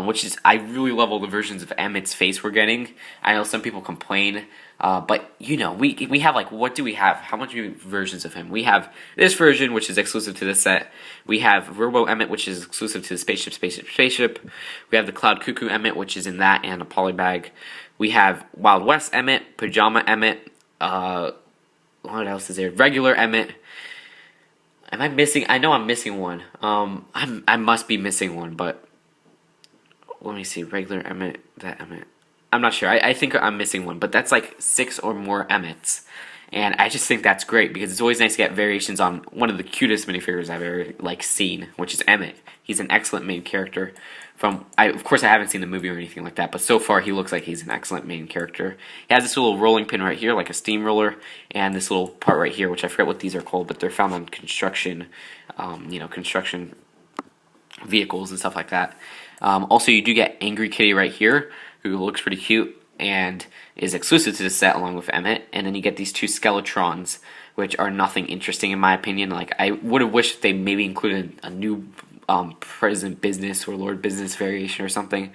which is, I really love all the versions of Emmet's face we're getting. I know some people complain, but we have, like, what do we have? How much versions of him? We have this version, which is exclusive to this set. We have Robo Emmet, which is exclusive to the Spaceship. We have the Cloud Cuckoo Emmet, which is in that and a polybag. We have Wild West Emmet, Pajama Emmet, what else is there? Regular Emmet. Am I missing? I know I'm missing one. I must be missing one, but let me see. Regular Emmet, that Emmet. I'm not sure. I think I'm missing one, but that's like 6 or more Emmets. And I just think that's great because it's always nice to get variations on one of the cutest minifigures I've ever seen, which is Emmet. He's an excellent main character. Of course, I haven't seen the movie or anything like that, but so far he looks like he's an excellent main character. He has this little rolling pin right here, like a steamroller, and this little part right here, which I forget what these are called, but they're found on construction, construction vehicles and stuff like that. Also, you do get Angry Kitty right here, who looks pretty cute and is exclusive to the set along with Emmet. And then you get these 2 Skeletrons, which are nothing interesting in my opinion. Like, I would have wished they maybe included a new President Business or Lord Business variation or something.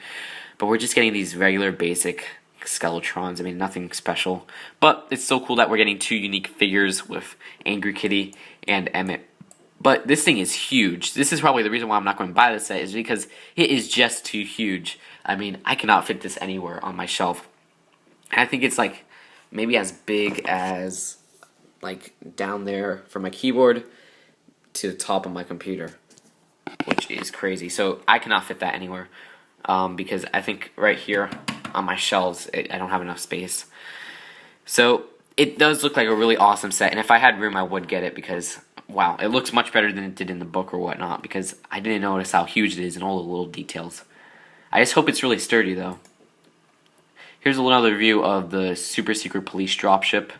But we're just getting these regular basic Skeletrons. I mean, nothing special. But it's so cool that we're getting 2 unique figures with Angry Kitty and Emmet. But this thing is huge. This is probably the reason why I'm not going to buy this set, is because it is just too huge. I mean, I cannot fit this anywhere on my shelf. And I think it's like maybe as big as like down there from my keyboard to the top of my computer, which is crazy. So I cannot fit that anywhere because I think right here on my shelves I don't have enough space. So it does look like a really awesome set, and if I had room I would get it because wow, it looks much better than it did in the book or whatnot, because I didn't notice how huge it is and all the little details. I just hope it's really sturdy though. Here's another view of the Super Secret Police Dropship.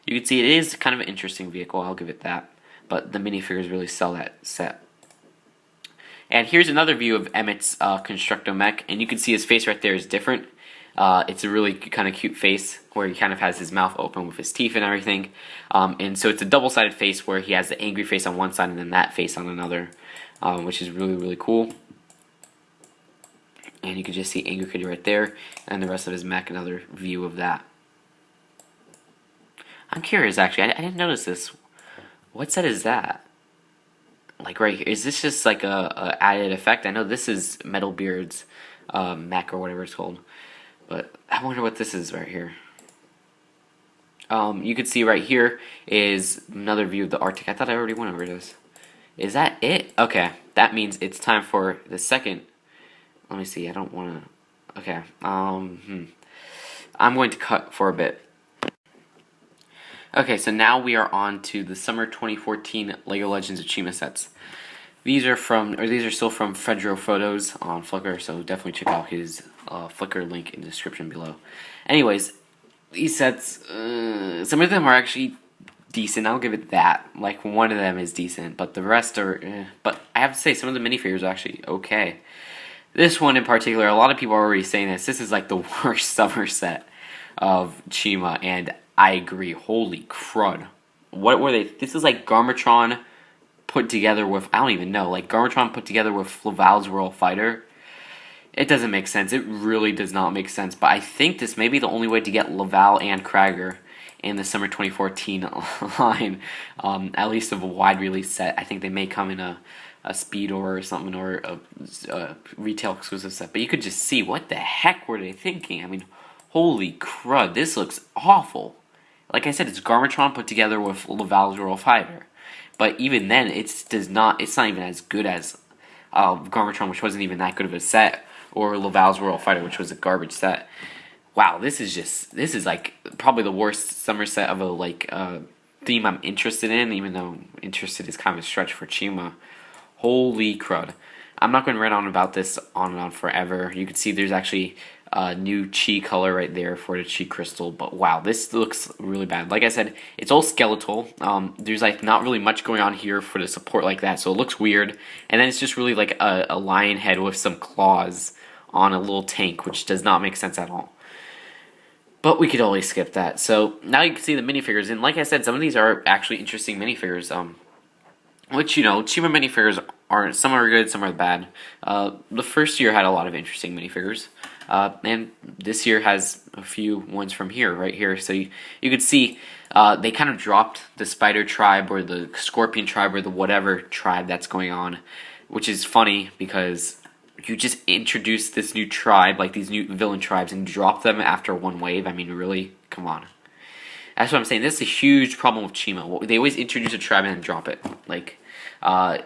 You can see it is kind of an interesting vehicle, I'll give it that. But the minifigures really sell that set. And here's another view of Emmet's Constructo-Mech, and you can see his face right there is different. It's a really kind of cute face where he kind of has his mouth open with his teeth and everything. And so it's a double-sided face where he has the angry face on one side and then that face on another, which is really, really cool. And you can just see Angry Kitty right there, and the rest of his mech, another view of that. I'm curious, actually. I didn't notice this. What set is that? Like right here. Is this just like a added effect? I know this is Metalbeard's mech or whatever it's called. But I wonder what this is right here. You can see right here is another view of the Arctic. I thought I already went over this. Is that it? Okay. That means it's time for the second. Let me see. I don't want to... Okay. I'm going to cut for a bit. Okay, so now we are on to the summer 2014 LEGO Legends of Chima sets. These are still from Fredro Photos on Flickr, so definitely check out his Flickr link in the description below. Anyways, these sets, some of them are actually decent. I'll give it that. Like one of them is decent, but the rest are. But I have to say, some of the minifigures are actually okay. This one in particular, a lot of people are already saying this. This is like the worst summer set of Chima, and I agree. Holy crud! What were they? This is like Garmatron put together with, I don't even know, like Garmatron put together with Laval's Royal Fighter. It doesn't make sense. It really does not make sense. But I think this may be the only way to get Laval and Krager in the summer 2014 line, at least of a wide release set. I think they may come in a Speed or something, or a retail exclusive set. But you could just see, what the heck were they thinking? I mean, holy crud, this looks awful. Like I said, it's Garmatron put together with Laval's Royal Fighter. But even then, it's not even as good as Garmatron, which wasn't even that good of a set, or Laval's Royal Fighter, which was a garbage set. Wow, this is like probably the worst summer set of a theme I'm interested in, even though interested is kind of a stretch for Chima. Holy crud. I'm not going to rant on about this on and on forever. You can see there's actually a new Chi color right there for the Chi crystal, but wow, this looks really bad. Like I said, it's all skeletal. There's like not really much going on here for the support like that, so it looks weird. And then it's just really like a lion head with some claws on a little tank, which does not make sense at all. But we could always skip that. So now you can see the minifigures, and like I said, some of these are actually interesting minifigures. Which, you know, Chima minifigures aren't, some are good, some are bad. The first year had a lot of interesting minifigures. And this year has a few ones from here, right here. So you could see they kind of dropped the spider tribe or the scorpion tribe or the whatever tribe that's going on. Which is funny because you just introduced this new tribe, like these new villain tribes, and drop them after one wave. I mean, really? Come on. That's what I'm saying. This is a huge problem with Chima. They always introduce a tribe and then drop it. Like, I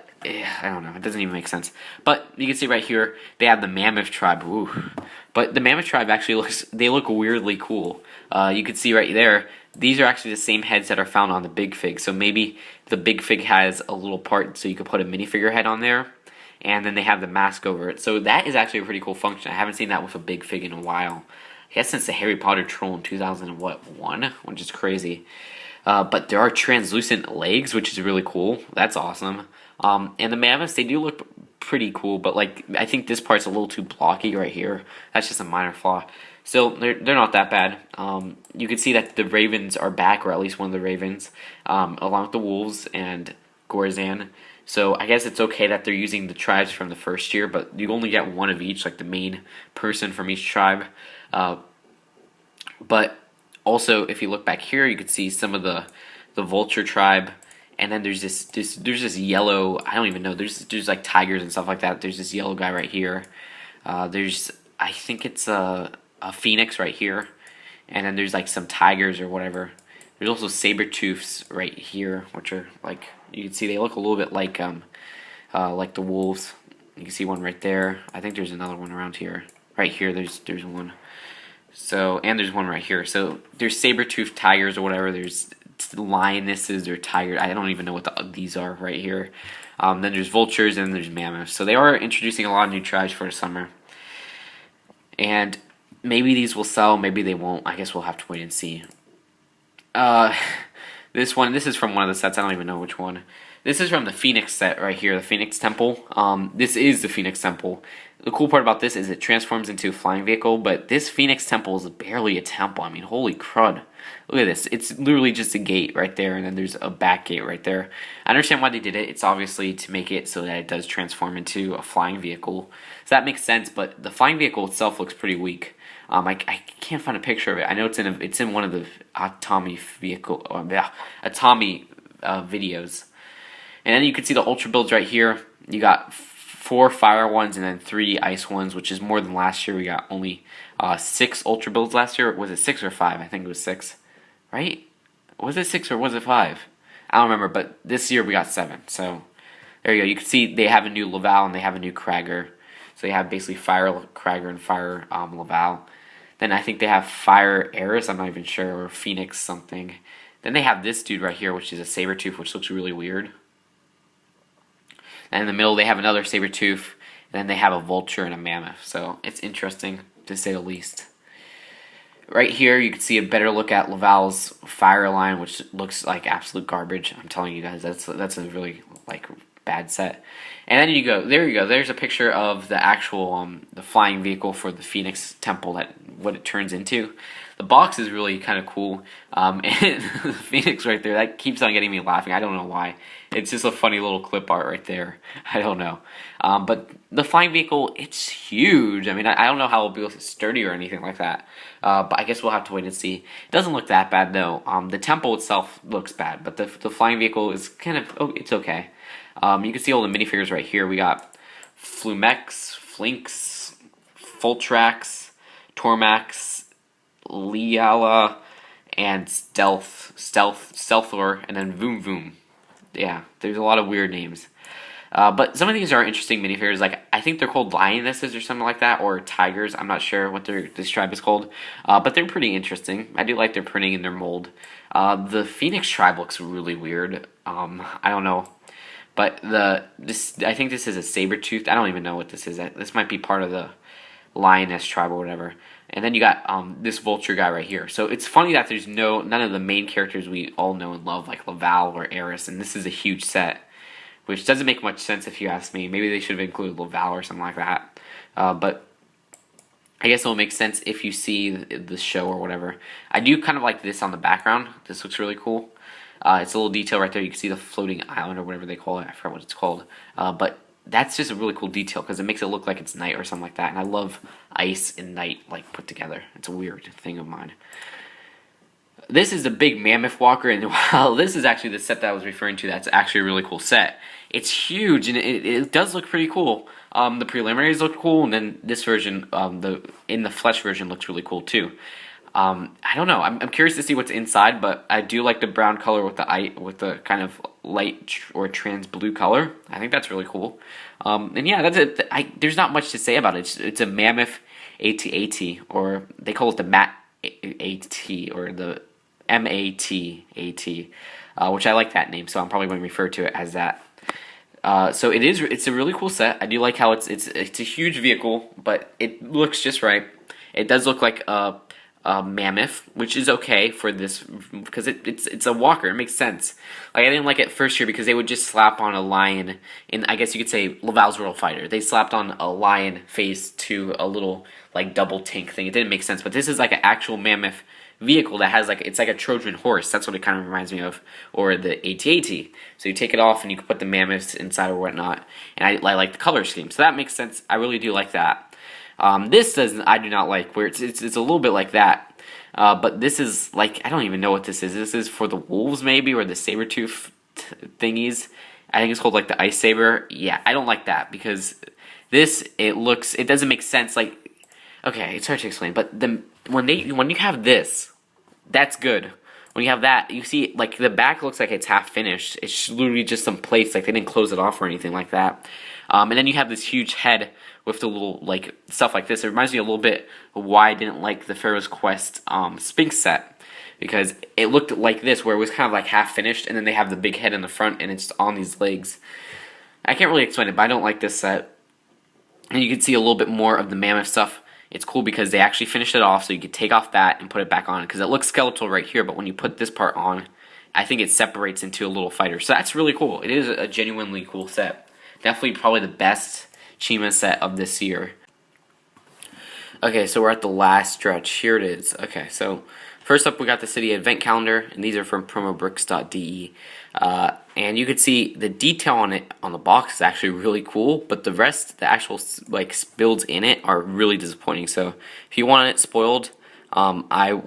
don't know. It doesn't even make sense. But you can see right here, they have the Mammoth tribe. Ooh. But the Mammoth tribe actually look weirdly cool. You can see right there, these are actually the same heads that are found on the Big Fig. So maybe the Big Fig has a little part so you could put a minifigure head on there. And then they have the mask over it. So that is actually a pretty cool function. I haven't seen that with a Big Fig in a while. I guess since the Harry Potter troll in 2001, which is crazy. But there are translucent legs, which is really cool. That's awesome. And the mammoths, they do look pretty cool, but like I think this part's a little too blocky right here. That's just a minor flaw. Still, they're not that bad. You can see that the ravens are back, or at least one of the ravens, along with the wolves and Gorzan. So I guess it's okay that they're using the tribes from the first year, but you only get one of each, like the main person from each tribe. But also, if you look back here, you can see some of the vulture tribe, and then there's this yellow. I don't even know. There's like tigers and stuff like that. There's this yellow guy right here. There's I think it's a phoenix right here, and then there's like some tigers or whatever. There's also saber-tooths right here, which are like, you can see they look a little bit like the wolves. You can see one right there. I think there's another one around here. Right here, there's one. So, and there's one right here. So there's saber-toothed tigers or whatever. There's lionesses or tigers. I don't even know what these are right here. Then there's vultures and there's mammoths. So they are introducing a lot of new tribes for the summer. And maybe these will sell, maybe they won't. I guess we'll have to wait and see. This is from one of the sets. I don't even know which one. This is from the Phoenix set right here, the Phoenix Temple. This is the Phoenix Temple. The cool part about this is it transforms into a flying vehicle, but this Phoenix Temple is barely a temple. I mean, holy crud. Look at this. It's literally just a gate right there, and then there's a back gate right there. I understand why they did it. It's obviously to make it so that it does transform into a flying vehicle. So that makes sense, but the flying vehicle itself looks pretty weak. I can't find a picture of it. I know it's in one of the Atomi videos. And then you can see the ultra builds right here. You got 4 fire ones and then 3 ice ones, which is more than last year. We got only 6 ultra builds last year. Was it 6 or 5? I think it was 6. Right? Was it 6 or was it 5? I don't remember, but this year we got 7. So there you go. You can see they have a new Laval and they have a new Krager. So they have basically Fire Krager and Fire Laval. Then I think they have Fire Eris, I'm not even sure, or Phoenix something. Then they have this dude right here, which is a saber-tooth, which looks really weird. And in the middle, they have another saber-tooth. And then they have a vulture and a mammoth. So it's interesting, to say the least. Right here, you can see a better look at Laval's fire line, which looks like absolute garbage. I'm telling you guys, that's a really bad set. And then there you go. There's a picture of the actual the flying vehicle for the Phoenix Temple, what it turns into. The box is really kind of cool, and the Phoenix right there, that keeps on getting me laughing. I don't know why. It's just a funny little clip art right there. I don't know. But the flying vehicle, it's huge. I mean, I don't know how it'll be sturdy or anything like that. But I guess we'll have to wait and see. It doesn't look that bad though. The temple itself looks bad, but the flying vehicle is kind of, it's okay. You can see all the minifigures right here. We got Flumex, Flinks, Fultrax, Tormax, Liala, and Stealthor, and then Voom Voom. Yeah, there's a lot of weird names. But some of these are interesting minifigures. Like, I think they're called lionesses or something like that, or tigers. I'm not sure what this tribe is called. But they're pretty interesting. I do like their printing and their mold. The Phoenix tribe looks really weird. I don't know. But I think this is a saber-tooth. I don't even know what this is. This might be part of the lioness tribe or whatever. And then you got this vulture guy right here. So it's funny that there's none of the main characters we all know and love, like Laval or Eris, and this is a huge set, which doesn't make much sense if you ask me. Maybe they should have included Laval or something like that. But I guess it'll make sense if you see the show or whatever. I do kind of like this on the background. This looks really cool. It's a little detail right there. You can see the floating island or whatever they call it. I forgot what it's called. But that's just a really cool detail because it makes it look like it's night or something like that. And I love ice and night put together. It's a weird thing of mine. This is the big mammoth walker, and while this is actually the set that I was referring to, that's actually a really cool set. It's huge, and it does look pretty cool. The preliminaries look cool, and then this version, in the flesh version, looks really cool too. I don't know. I'm curious to see what's inside, but I do like the brown color with the kind of light or trans blue color. I think that's really cool. And yeah, that's it. There's not much to say about it. It's a mammoth AT-AT, or they call it the MAT AT, or the MAT-AT, which I like that name, so I'm probably going to refer to it as that. So it's a really cool set. I do like how it's a huge vehicle, but it looks just right. It does look like a mammoth, which is okay for this because it's a walker. It makes sense. Like I didn't like it first year because they would just slap on a lion, and I guess you could say Laval's World Fighter. They slapped on a lion face to a little like double tank thing. It didn't make sense, but this is like an actual mammoth vehicle that has like it's like a Trojan horse. That's what it kind of reminds me of, or the AT-AT. So you take it off and you can put the mammoths inside or whatnot. And I like the color scheme, so that makes sense. I really do like that. This doesn't. I do not like where it's a little bit like that. But this is like I don't even know what this is. This is for the wolves maybe or the saber tooth thingies. I think it's called like the ice saber. Yeah, I don't like that because this it doesn't make sense. Like okay, it's hard to explain, but when you have this, that's good. When you have that, you see like the back looks like it's half finished. It's literally just some plates, like they didn't close it off or anything like that. And then you have this huge head with the little like stuff like this. It reminds me a little bit of why I didn't like the Pharaoh's Quest Sphinx set, because it looked like this where it was kind of like half finished, and then they have the big head in the front and it's on these legs. I can't really explain it, but I don't like this set. And you can see a little bit more of the mammoth stuff. It's cool because they actually finished it off, so you could take off that and put it back on, because it looks skeletal right here, but when you put this part on, I think it separates into a little fighter. So that's really cool. It is a genuinely cool set. Definitely probably the best Chima set of this year. Okay, so we're at the last stretch. Here it is. Okay, so first up we got the city advent calendar, and these are from promobricks.de. And you could see the detail on it on the box is actually really cool, but the rest, the actual like builds in it are really disappointing. So if you want it spoiled, I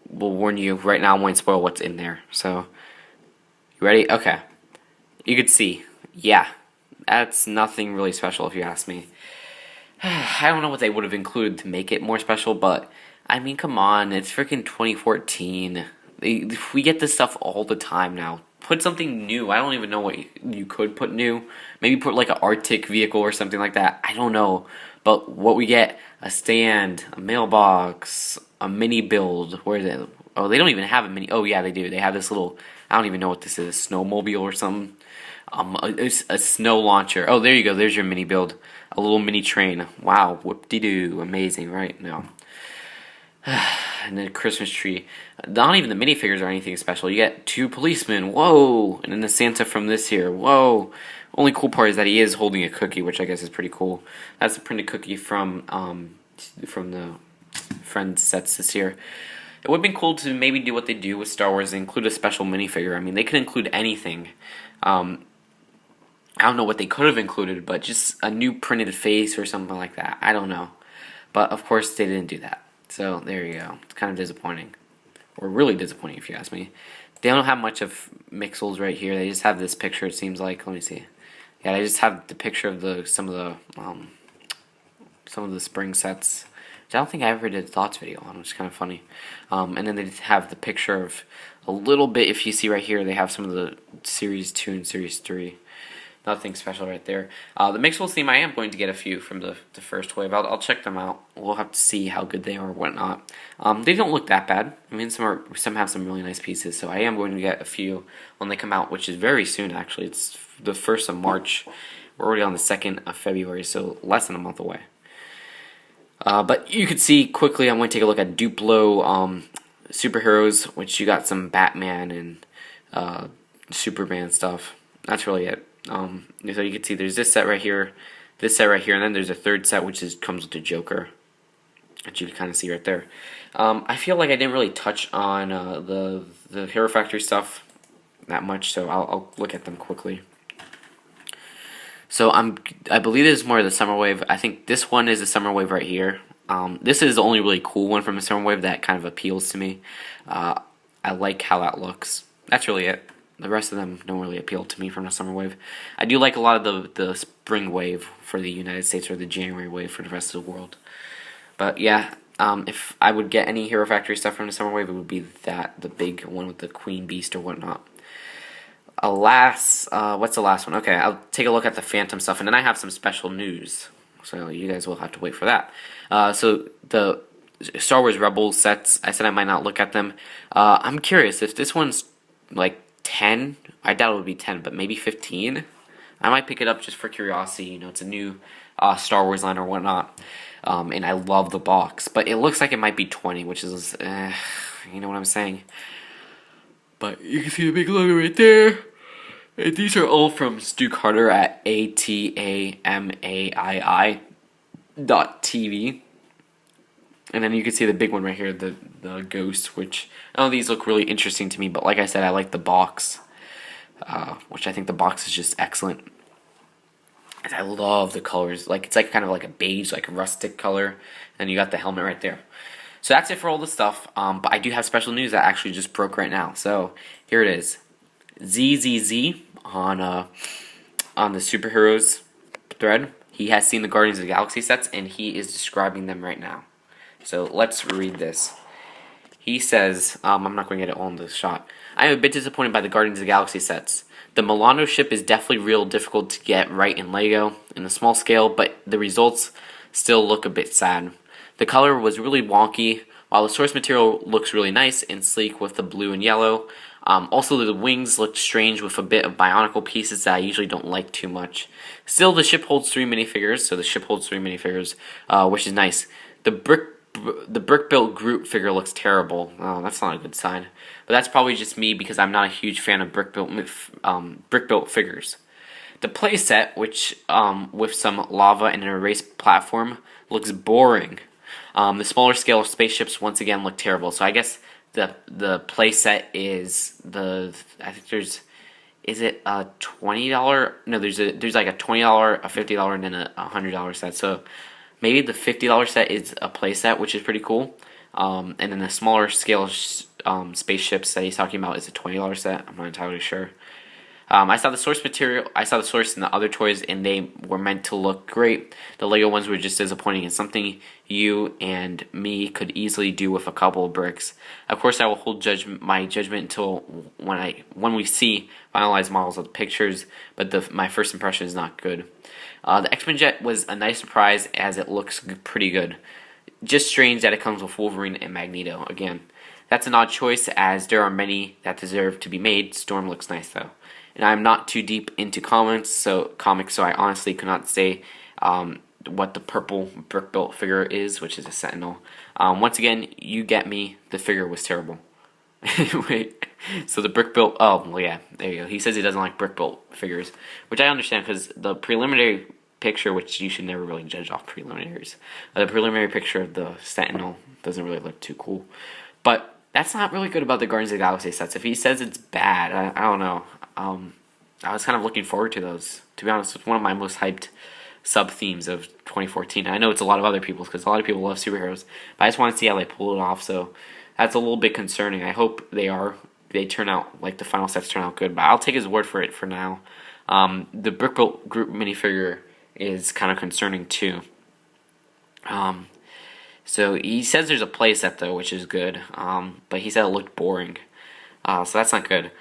will warn you right now I won't spoil what's in there. So you ready? Okay. You could see, yeah, that's nothing really special if you ask me. I don't know what they would have included to make it more special, but I mean, come on, it's freaking 2014. We get this stuff all the time now. Put something new. I don't even know what you could put new. Maybe put like an Arctic vehicle or something like that. I don't know. But what we get, a stand, a mailbox, a mini build. Where is it? Oh, they don't even have a mini. Oh, yeah, they do. They have this little, I don't even know what this is, a snowmobile or something. A snow launcher. Oh, there you go. There's your mini build. A little mini train. Wow, whoop-de-doo. Amazing, right? No. And then a Christmas tree. Not even the minifigures or anything special. You get 2 policemen. Whoa! And then the Santa from this year. Whoa! Only cool part is that he is holding a cookie, which I guess is pretty cool. That's a printed cookie from the Friends sets this year. It would have been cool to maybe do what they do with Star Wars and include a special minifigure. I mean, they could include anything. I don't know what they could have included, but just a new printed face or something like that. I don't know. But, of course, they didn't do that. So, there you go. It's kind of disappointing. Or really disappointing, if you ask me. They don't have much of Mixels right here. They just have this picture, it seems like. Let me see. Yeah, they just have the picture of some of the spring sets, which I don't think I ever did a thoughts video on, which is kind of funny. And then they have the picture of a little bit, if you see right here, they have some of the Series 2 and Series 3. Nothing special right there. The Mixels theme, I am going to get a few from the first wave. I'll check them out. We'll have to see how good they are or whatnot. They don't look that bad. I mean, some have some really nice pieces, so I am going to get a few when they come out, which is very soon, actually. It's the 1st of March. We're already on the 2nd of February, so less than a month away. But you could see quickly, I'm going to take a look at Duplo superheroes, which you got some Batman and Superman stuff. That's really it. So you can see there's this set right here, and then there's a third set which comes with the Joker, which you can kind of see right there. I feel like I didn't really touch on the Hero Factory stuff that much, so I'll look at them quickly. So I believe this is more of the Summer Wave. I think this one is the Summer Wave right here. This is the only really cool one from the Summer Wave that kind of appeals to me. I like how that looks. That's really it. The rest of them don't really appeal to me from the Summer Wave. I do like a lot of the Spring Wave for the United States or the January Wave for the rest of the world. But yeah, if I would get any Hero Factory stuff from the Summer Wave, it would be the big one with the Queen Beast or whatnot. Alas, what's the last one? Okay, I'll take a look at the Phantom stuff, and then I have some special news. So you guys will have to wait for that. So the Star Wars Rebels sets, I said I might not look at them. I'm curious if this one's like 10. I doubt it would be 10, but maybe 15. I might pick it up just for curiosity. You know, it's a new Star Wars line or whatnot. and I love the box. But it looks like it might be 20, which is, you know what I'm saying. But you can see the big logo right there. And these are all from Stu Carter at ATAMAII.TV. And then you can see the big one right here, the ghost, which, these look really interesting to me. But like I said, I like the box, which I think the box is just excellent. And I love the colors. Like, it's like kind of like a beige, like a rustic color. And you got the helmet right there. So that's it for all the stuff. But I do have special news that actually just broke right now. So here it is. ZZZ on the superheroes thread. He has seen the Guardians of the Galaxy sets, and he is describing them right now. So let's read this. He says, I'm not going to get it all in this shot. I am a bit disappointed by the Guardians of the Galaxy sets. The Milano ship is definitely real difficult to get right in LEGO in a small scale, but the results still look a bit sad. The color was really wonky, while the source material looks really nice and sleek with the blue and yellow. Also, the wings looked strange with a bit of bionicle pieces that I usually don't like too much. Still, the ship holds 3 minifigures, which is nice. The brick-built Groot figure looks terrible. Oh, that's not a good sign. But that's probably just me because I'm not a huge fan of brick-built figures. The playset, which with some lava and an erased platform, looks boring. The smaller scale of spaceships once again look terrible. So I guess the playset is I think is it a $20? No, there's like a $20, a $50, and then a $100 set. So maybe the $50 set is a playset, which is pretty cool. And then the smaller scale spaceships that he's talking about is a $20 set. I'm not entirely sure. I saw the source material. I saw the source in the other toys, and they were meant to look great. The LEGO ones were just disappointing, and something you and me could easily do with a couple of bricks. Of course, I will hold my judgment until when we see finalized models of the pictures. But my first impression is not good. The X-Men jet was a nice surprise, as it looks pretty good. Just strange that it comes with Wolverine and Magneto again. That's an odd choice, as there are many that deserve to be made. Storm looks nice though. And I'm not too deep into comics, so I honestly could not say what the purple brick-built figure is, which is a Sentinel. Once again, you get me. The figure was terrible. Wait, so the brick-built... Oh, well, yeah, there you go. He says he doesn't like brick-built figures, which I understand, because the preliminary picture, which you should never really judge off preliminaries, the preliminary picture of the Sentinel doesn't really look too cool. But that's not really good about the Guardians of the Galaxy sets. If he says it's bad, I don't know. I was kind of looking forward to those. To be honest, it's one of my most hyped sub-themes of 2014. I know it's a lot of other people's, because a lot of people love superheroes, but I just want to see how they pull it off, so that's a little bit concerning. I hope they turn out, like the final sets turn out good, but I'll take his word for it for now. The Brickbuilt Group minifigure is kind of concerning too. So he says there's a playset though, which is good, but he said it looked boring, so that's not good.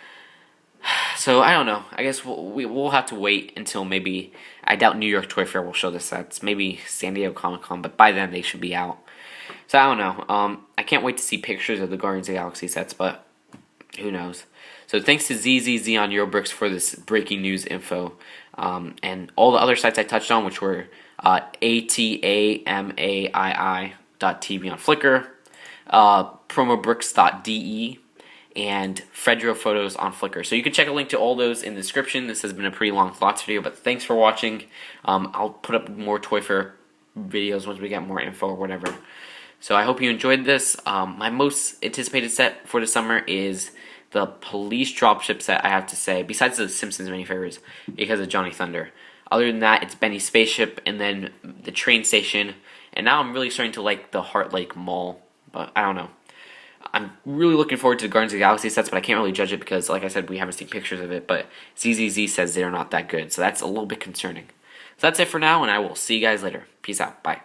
So I don't know. I guess we'll have to wait until maybe, I doubt New York Toy Fair will show the sets. Maybe San Diego Comic-Con, but by then they should be out. So I don't know. I can't wait to see pictures of the Guardians of the Galaxy sets, but who knows. So thanks to ZZZ on Eurobricks for this breaking news info, and all the other sites I touched on, which were ATAMAII.TV on Flickr, promobricks.de, and Fredro Photos on Flickr. So you can check a link to all those in the description. This has been a pretty long thoughts video, but thanks for watching. I'll put up more Toy Fair videos once we get more info or whatever. So I hope you enjoyed this. My most anticipated set for the summer is the police dropship set, I have to say, besides the Simpsons minifigures, because of Johnny Thunder. Other than that, it's Benny's spaceship, and then the train station, and now I'm really starting to like the Heart Lake Mall, but I don't know. I'm really looking forward to the Guardians of the Galaxy sets, but I can't really judge it because, like I said, we haven't seen pictures of it, but ZZZ says they're not that good, so that's a little bit concerning. So that's it for now, and I will see you guys later. Peace out. Bye.